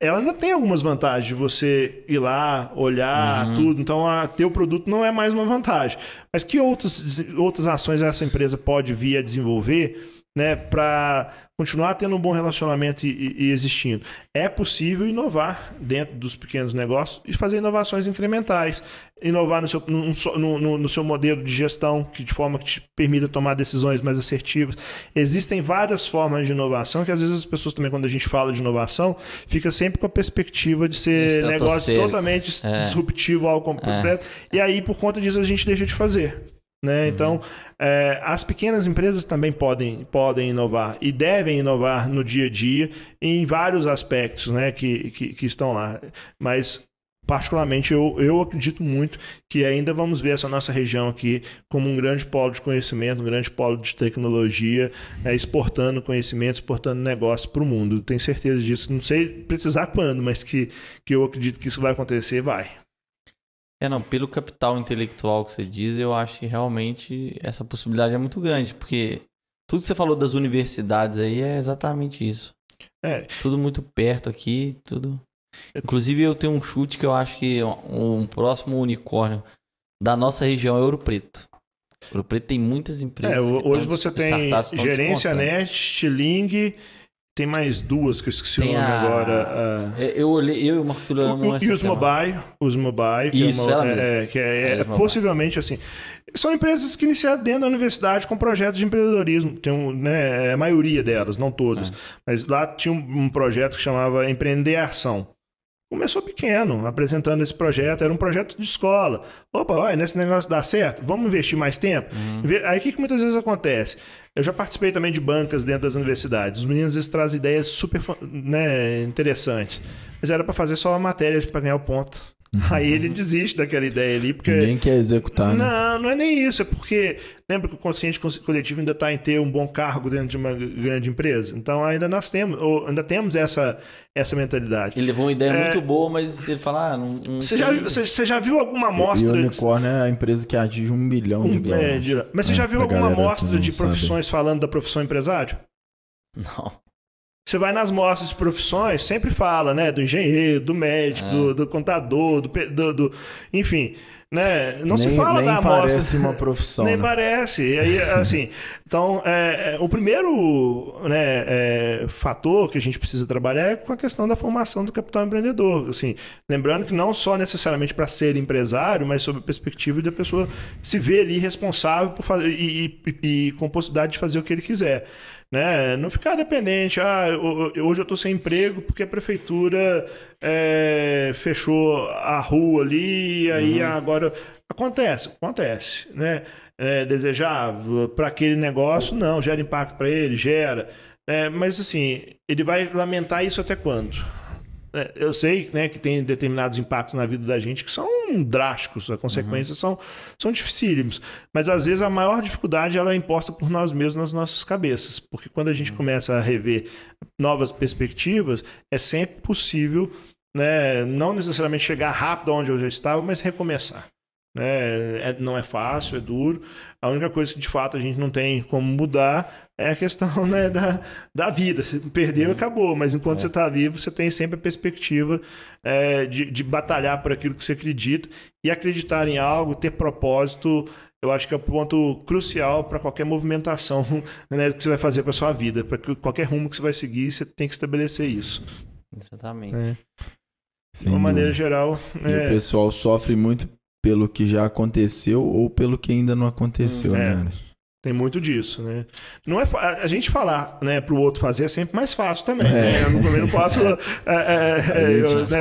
Ela ainda tem algumas vantagens de você ir lá, olhar, tudo. Então, ter o produto não é mais uma vantagem. Mas que outras ações essa empresa pode vir a desenvolver, né, para continuar tendo um bom relacionamento e existindo? É possível inovar dentro dos pequenos negócios e fazer inovações incrementais. Inovar no seu modelo de gestão, de forma que te permita tomar decisões mais assertivas. Existem várias formas de inovação que às vezes as pessoas também, quando a gente fala de inovação, fica sempre com a perspectiva de ser negócio totalmente disruptivo, algo completo. E aí, por conta disso, a gente deixa de fazer. Né? Então, as pequenas empresas também podem inovar e devem inovar no dia a dia em vários aspectos, né, que estão lá. Mas, particularmente, eu acredito muito que ainda vamos ver essa nossa região aqui como um grande polo de conhecimento, um grande polo de tecnologia, exportando conhecimento, exportando negócio para o mundo. Tenho certeza disso. Não sei precisar quando, mas que eu acredito que isso vai acontecer, vai.
Pelo capital intelectual que você diz, eu acho que realmente essa possibilidade é muito grande, porque tudo que você falou das universidades aí é exatamente isso. Tudo muito perto aqui, tudo. Inclusive eu tenho um chute que eu acho que um próximo unicórnio da nossa região é Ouro Preto. Ouro Preto tem muitas empresas.
Hoje você tem Gerência Nest, Stiling. Tem mais duas que eu esqueci o nome agora.
Eu olhei, eu e o Marco Túlio amamos
e os Mobile, que é possivelmente assim. São empresas que iniciaram dentro da universidade com projetos de empreendedorismo. Tem a maioria delas, não todas. Mas lá tinha um projeto que chamava Empreender Ação. Começou pequeno, apresentando esse projeto. Era um projeto de escola. Opa, nesse negócio dá certo? Vamos investir mais tempo? Aí o que muitas vezes acontece? Eu já participei também de bancas dentro das universidades. Os meninos às vezes trazem ideias super interessantes. Mas era para fazer só a matéria para ganhar o ponto. Aí ele desiste daquela ideia ali. Porque...
Ninguém quer executar, né?
Não é nem isso. É porque lembra que o consciente coletivo ainda está em ter um bom cargo dentro de uma grande empresa? Então ainda temos essa mentalidade.
Ele levou uma ideia muito boa, mas ele fala...
Você já viu alguma amostra...
E o unicórnio é a empresa que atinge 1 bilhão de dólares.
Mas você já viu alguma amostra de profissões falando da profissão empresário?
Não.
Você vai nas mostras de profissões, sempre fala, né? Do engenheiro, do médico, do contador, enfim, né? Não se fala da amostra.
Nem parece uma profissão.
Nem
né?
parece. E aí, assim, então, o primeiro fator que a gente precisa trabalhar é com a questão da formação do capital empreendedor. Assim, lembrando que não só necessariamente para ser empresário, mas sob a perspectiva da pessoa se ver ali responsável por fazer e com possibilidade de fazer o que ele quiser. Né? Não ficar dependente, hoje eu estou sem emprego porque a prefeitura fechou a rua ali, e aí agora... Acontece, né? Desejável para aquele negócio, não, gera impacto para ele, gera. Mas assim, ele vai lamentar isso até quando? Eu sei, né, que tem determinados impactos na vida da gente que são drásticos, as consequências são dificílimas. Mas às vezes a maior dificuldade ela é imposta por nós mesmos nas nossas cabeças. Porque quando a gente começa a rever novas perspectivas, é sempre possível, né, não necessariamente chegar rápido onde eu já estava, mas recomeçar. Não é fácil, é duro. A única coisa que de fato a gente não tem como mudar é a questão, né, da vida. Perdeu, acabou. Mas enquanto você está vivo, você tem sempre a perspectiva de batalhar por aquilo que você acredita e acreditar em algo, ter propósito eu acho que é o ponto crucial para qualquer movimentação, né, que você vai fazer para sua vida. Para qualquer rumo que você vai seguir, você tem que estabelecer isso.
Exatamente.
De uma maneira geral.
E o pessoal sofre muito pelo que já aconteceu ou pelo que ainda não aconteceu, né?
Tem muito disso, né? Não é a gente falar, né, pro outro fazer é sempre mais fácil também. Né? Eu não posso.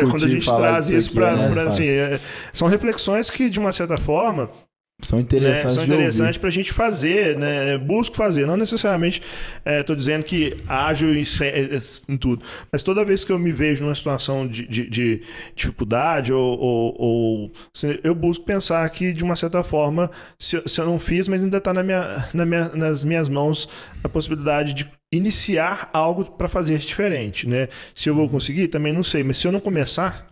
Quando a gente traz isso para assim, são reflexões que, de uma certa forma,
são interessantes
para a gente fazer, né? Busco fazer. Não necessariamente estou dizendo que ágil em tudo, mas toda vez que eu me vejo numa situação de dificuldade ou eu busco pensar que, de uma certa forma, se eu não fiz, mas ainda está nas minhas mãos a possibilidade de iniciar algo para fazer diferente, né? Se eu vou conseguir, também não sei, mas se eu não começar,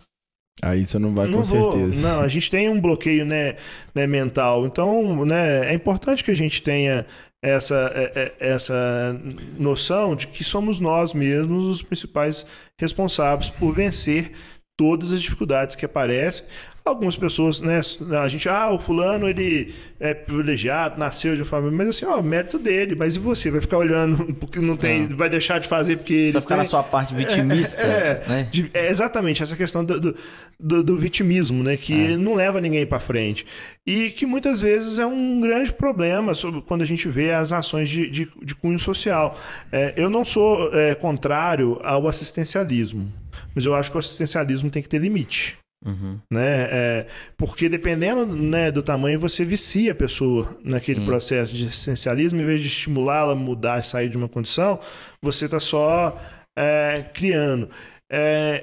aí você não vai com certeza.
Não, a gente tem um bloqueio, né, mental. Então, né, é importante que a gente tenha essa noção de que somos nós mesmos os principais responsáveis por vencer todas as dificuldades que aparecem. Algumas pessoas, né, o fulano, ele é privilegiado, nasceu de uma família, mas assim, mérito dele, mas e você? Vai ficar olhando porque não tem, vai deixar de fazer porque ele
vai ficar na sua parte vitimista, né?
Exatamente, essa questão do vitimismo, né, que não leva ninguém para frente. E que muitas vezes é um grande problema quando a gente vê as ações de cunho social. Eu não sou contrário ao assistencialismo, mas eu acho que o assistencialismo tem que ter limite.
Uhum.
Né? Porque dependendo, né, do tamanho, você vicia a pessoa naquele processo de assistencialismo. Em vez de estimulá-la a mudar e sair de uma condição, você está só criando.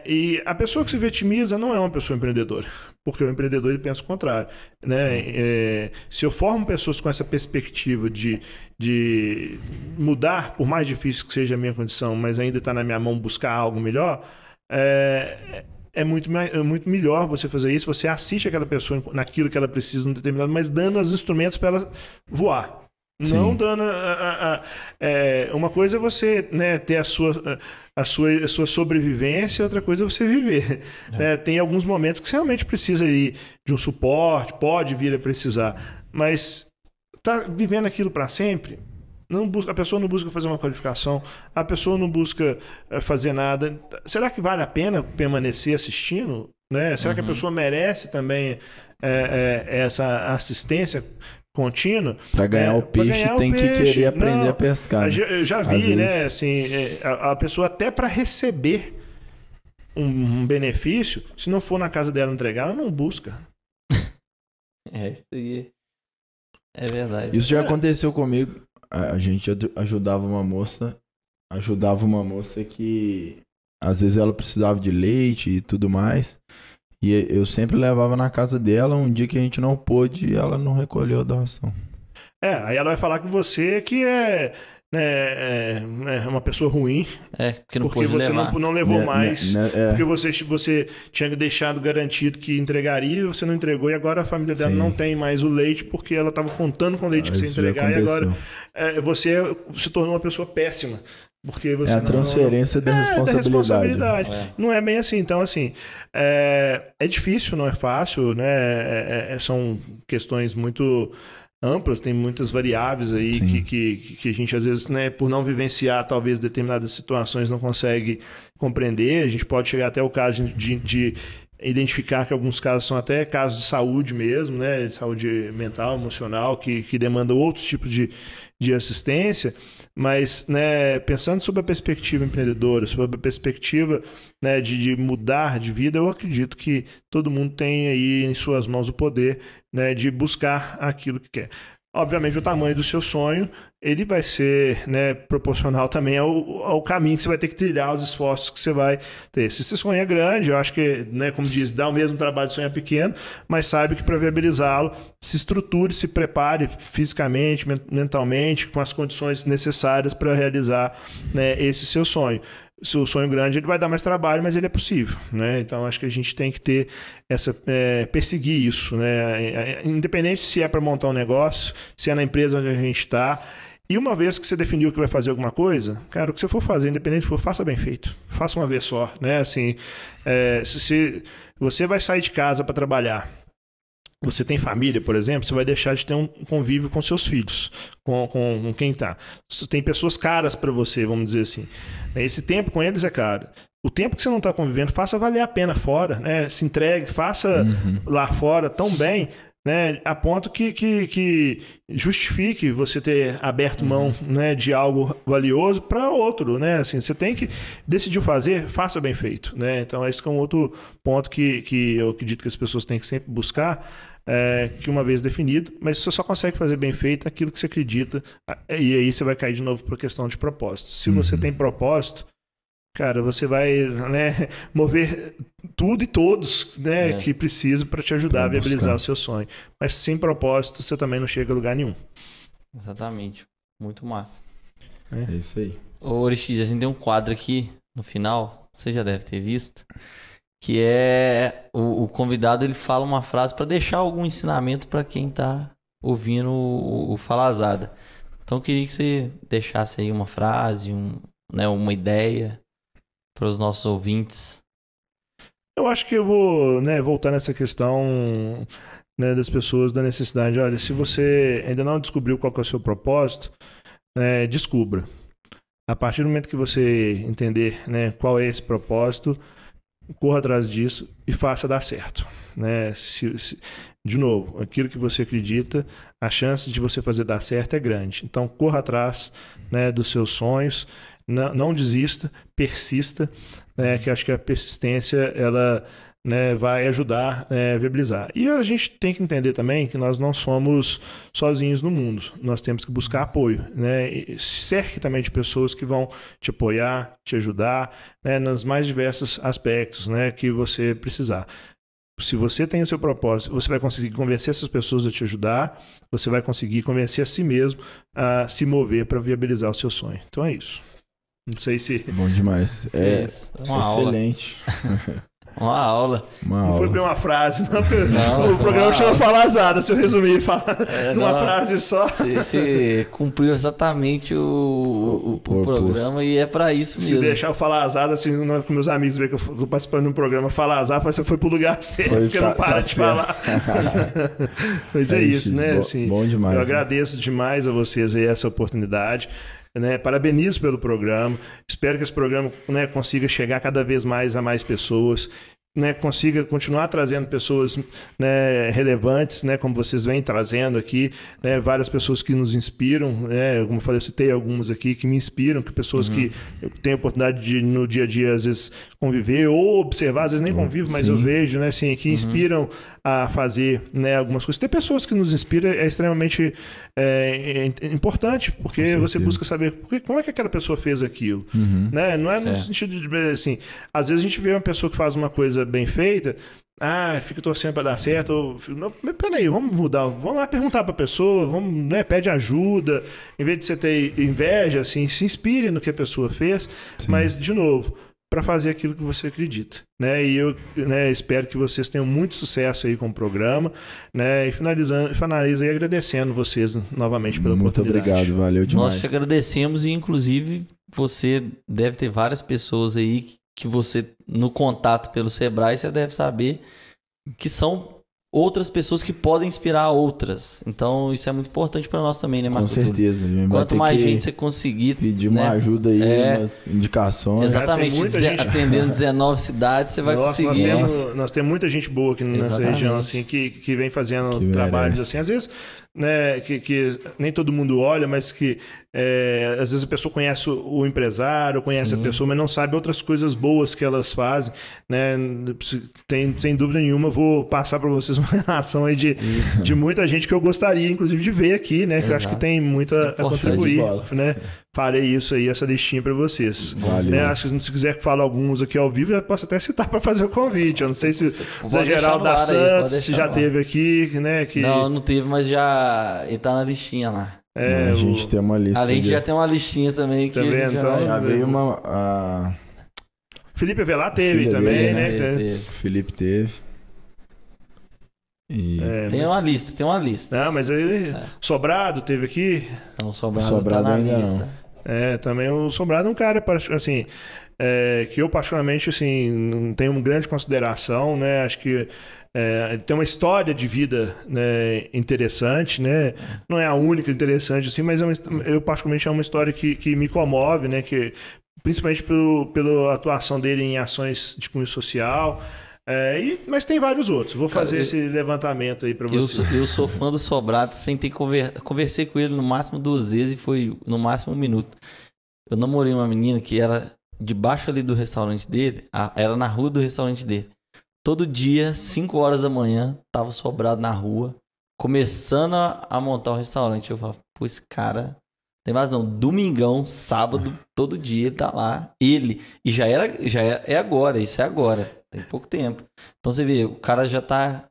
E a pessoa que se vitimiza não é uma pessoa empreendedora, porque o empreendedor ele pensa o contrário, né? Se eu formo pessoas com essa perspectiva de mudar, por mais difícil que seja a minha condição, mas ainda está na minha mão buscar algo melhor, é muito melhor você fazer isso. Você assiste aquela pessoa naquilo que ela precisa, no determinado, mas dando os instrumentos para ela voar. Sim. Não dando uma coisa é você, né, ter a sua sobrevivência, outra coisa é você viver. Né? Tem alguns momentos que você realmente precisa de um suporte, pode vir a precisar, mas tá vivendo aquilo para sempre. A pessoa não busca fazer uma qualificação, a pessoa não busca fazer nada. Será que vale a pena permanecer assistindo? Né? Será que a pessoa merece também essa assistência contínua?
Para ganhar o peixe tem que querer aprender a pescar.
Eu já vi, né? Assim, a pessoa até para receber um benefício, se não for na casa dela entregar, ela não busca.
Isso aí é verdade.
Isso já aconteceu comigo. A gente ajudava uma moça que às vezes ela precisava de leite e tudo mais, e eu sempre levava na casa dela. Um dia que a gente não pôde, ela não recolheu a doação.
Aí ela vai falar com você que é uma pessoa ruim,
porque
você não levou mais, porque você tinha deixado garantido que entregaria, e você não entregou, e agora a família dela não tem mais o leite porque ela estava contando com o leite que você entregar, e agora você se tornou uma pessoa péssima. Porque você
a transferência da responsabilidade.
Não é bem assim. Então, assim, é difícil, não é fácil, né? São questões muito amplas, tem muitas variáveis aí que a gente, às vezes, né, por não vivenciar talvez determinadas situações, não consegue compreender. A gente pode chegar até o caso de identificar que alguns casos são até casos de saúde mesmo, né, de saúde mental, emocional, que demandam outros tipos de assistência. Mas, né, pensando sobre a perspectiva empreendedora, sobre a perspectiva, né, de mudar de vida, eu acredito que todo mundo tem aí em suas mãos o poder, né, de buscar aquilo que quer. Obviamente, o tamanho do seu sonho, ele vai ser, né, proporcional também ao caminho que você vai ter que trilhar, os esforços que você vai ter. Se você sonha grande, eu acho que, né, como diz, dá o mesmo trabalho de sonhar pequeno, mas saiba que para viabilizá-lo, se estruture, se prepare fisicamente, mentalmente, com as condições necessárias para realizar, né, esse seu sonho. Se o sonho grande, ele vai dar mais trabalho, mas ele é possível, né? Então, acho que a gente tem que ter perseguir isso, né? Independente se é para montar um negócio, se é na empresa onde a gente está. E uma vez que você definiu que vai fazer alguma coisa, cara, o que você for fazer, independente do que for, faça bem feito. Faça uma vez só, né? Assim, se você vai sair de casa para trabalhar Você tem família, por exemplo, você vai deixar de ter um convívio com seus filhos, com quem tá. Tem pessoas caras para você, vamos dizer assim. Esse tempo com eles é caro. O tempo que você não está convivendo, faça valer a pena fora, né? Se entregue, faça lá fora tão bem, né? A ponto que justifique você ter aberto mão, né, de algo valioso para outro, né? Assim, você tem que decidir fazer, faça bem feito, né? Então esse é um outro ponto que eu acredito que as pessoas têm que sempre buscar. Que uma vez definido, mas você só consegue fazer bem feito aquilo que você acredita, e aí você vai cair de novo para a questão de propósito. Se você tem propósito, cara, você vai, né, mover tudo e todos, né, que precisa para te ajudar a viabilizar o seu sonho. Mas sem propósito, você também não chega a lugar nenhum.
Exatamente. Muito massa.
É isso aí.
Ô, Orixi, a gente tem um quadro aqui no final, você já deve ter visto, que é o convidado, ele fala uma frase para deixar algum ensinamento para quem tá ouvindo o Falazada. Então eu queria que você deixasse aí uma frase, né, uma ideia para os nossos ouvintes.
Eu acho que eu vou, né, voltar nessa questão, né, das pessoas, da necessidade. Olha, se você ainda não descobriu qual que é o seu propósito, descubra. A partir do momento que você entender, né, qual é esse propósito, corra atrás disso e faça dar certo, né? De novo, aquilo que você acredita, a chance de você fazer dar certo é grande. Então, corra atrás, né, dos seus sonhos, não desista, persista, né, que acho que a persistência ela, né, vai ajudar a viabilizar. E a gente tem que entender também que nós não somos sozinhos no mundo. Nós temos que buscar apoio, né? E cerque também de pessoas que vão te apoiar, te ajudar, né, nos mais diversos aspectos, né, que você precisar. Se você tem o seu propósito, você vai conseguir convencer essas pessoas a te ajudar, você vai conseguir convencer a si mesmo a se mover para viabilizar o seu sonho. Então é isso. Não sei se...
Bom demais.
É uma
excelente.
Uma aula.
Não foi bem uma frase, não, porque o programa chama Falazada, se eu resumir numa frase só.
Você cumpriu exatamente o programa e é pra isso mesmo.
Se deixar eu falar azada, assim, com meus amigos ver que eu tô participando de um programa falar azada, você foi pro lugar certo, porque não para de falar. Mas é isso, né? Assim,
bom demais.
Eu agradeço demais a vocês aí essa oportunidade. Né, parabenizo pelo programa, espero que esse programa, né, consiga chegar cada vez mais a mais pessoas, né, consiga continuar trazendo pessoas, né, relevantes, né, como vocês vêm trazendo aqui, né, várias pessoas que nos inspiram, né, como eu falei, eu citei algumas aqui que me inspiram, que pessoas que eu tenho a oportunidade de no dia a dia às vezes conviver ou observar, às vezes nem convivo, mas eu vejo, né, assim, que inspiram a fazer, né, algumas coisas. Ter pessoas que nos inspiram é extremamente importante, porque você busca saber como é que aquela pessoa fez aquilo, né? Não é no sentido de, assim, às vezes a gente vê uma pessoa que faz uma coisa bem feita, fica torcendo para dar certo, ou, não, peraí, vamos mudar, vamos lá perguntar para a pessoa, vamos, né, pede ajuda, em vez de você ter inveja, assim, se inspire no que a pessoa fez, mas, de novo, para fazer aquilo que você acredita, né? E eu, né, espero que vocês tenham muito sucesso aí com o programa, né? E finalizo aí agradecendo vocês novamente pela oportunidade.
Muito obrigado, valeu demais.
Nós te agradecemos e, inclusive, você deve ter várias pessoas aí que você, no contato pelo Sebrae, você deve saber que são outras pessoas que podem inspirar outras. Então, isso é muito importante para nós também, né, Marco?
Com certeza.
Quanto mais gente você conseguir...
Pedir uma ajuda aí, umas indicações.
Exatamente. Atendendo 19 cidades, você vai conseguir.
Nós temos muita gente boa aqui nessa região, assim, que vem fazendo trabalhos assim. Às vezes, né, que nem todo mundo olha, mas que às vezes a pessoa conhece o empresário, conhece a pessoa, mas não sabe outras coisas boas que elas fazem, né? Sem dúvida nenhuma, vou passar para vocês uma relação aí de muita gente que eu gostaria, inclusive, de ver aqui, né? Que eu acho que tem muito a contribuir, né? Farei isso aí, essa listinha para vocês. Né? Acho que se quiser que fale alguns aqui ao vivo, eu posso até citar para fazer o convite. Eu não sei se o Zé Geraldo da Santos já teve aqui, né?
Não teve, mas já ele tá na listinha lá.
A gente tem uma lista.
Além de já ter uma listinha também que
já veio uma.
Felipe Avelar teve também, né?
Teve. Felipe teve. E...
tem uma lista.
Não, mas aí Sobrado teve aqui.
Não, Sobrado tá na
ainda
lista.
Não.
Também o Sobrado é um cara, assim, que eu particularmente assim, não tenho uma grande consideração, né? Acho que tem uma história de vida, né, interessante, né? Não é a única interessante, assim, mas eu particularmente é uma história que me comove, né? Que, principalmente pela atuação dele em ações de cunho social. Mas tem vários outros. Vou fazer esse levantamento aí para você.
Eu sou fã do Sobrado, sem ter conversei com ele no máximo 2 vezes e foi no máximo 1 minuto. Eu namorei uma menina que era debaixo ali do restaurante dele, era na rua do restaurante dele. Todo dia, 5 horas da manhã, tava o Sobrado na rua, começando a montar o restaurante. Eu falava, pô, esse cara... Tem mais não, domingão, sábado, todo dia ele tá lá. Ele, e é agora, isso é agora. Tem pouco tempo. Então você vê, o cara já tá...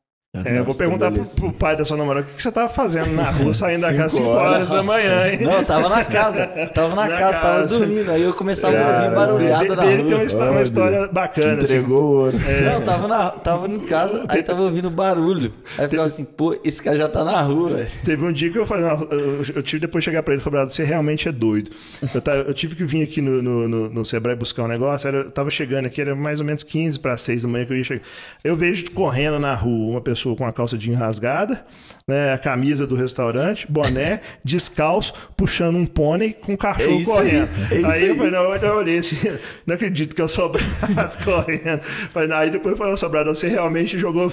Eu vou perguntar pro pai da sua namorada, o que você tava fazendo na rua, saindo da casa 5 horas da manhã, hein?
Não, eu tava na casa. Tava dormindo. Aí eu começava a ouvir barulhada na rua.
Ele tem uma história bacana.
Entregou o ouro.
Não, tava em casa, aí tava ouvindo barulho. Aí eu ficava assim, pô, esse cara já tá na rua, velho.
Teve um dia que eu tive depois de chegar pra ele e falar, você realmente é doido. Eu tive que vir aqui no Sebrae buscar um negócio, eu tava chegando aqui, era mais ou menos 15 para 6 da manhã que eu ia chegar. Eu vejo correndo na rua uma pessoa com a calça jeans rasgada, né, a camisa do restaurante, boné, descalço, puxando um pônei com um cachorro correndo. Aí eu falei, não, eu olhei assim, não acredito que é o Sobrado correndo. Aí depois eu falei, Sobrado, você realmente jogou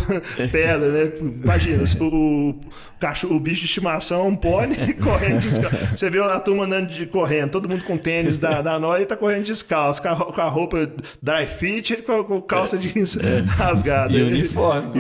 pedra, né? Imagina, o bicho de estimação, um pônei correndo descalço. Você vê a turma andando correndo, todo mundo com tênis da Noia, ele tá correndo descalço, com a roupa dry fit, ele com calça jeans rasgada.
E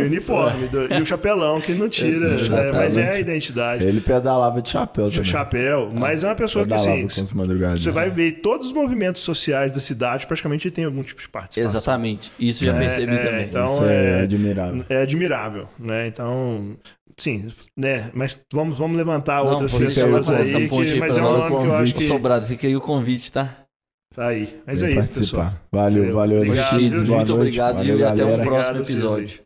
uniforme.
E o chapelão, que não tira, mas é a identidade.
Ele pedalava de chapéu também.
Chapéu, mas é uma pessoa que assim, você vai ver todos os movimentos sociais da cidade, praticamente tem algum tipo de participação.
Exatamente, isso já percebi também.
Então, isso é admirável.
É admirável, né? Então, sim, né? Mas vamos levantar outras pessoas aí, mas é um nome que eu acho que...
Sobrado, fica aí o convite, tá?
Tá aí. Mas é isso, pessoal.
Valeu.
Obrigado,
muito obrigado e até o próximo
episódio.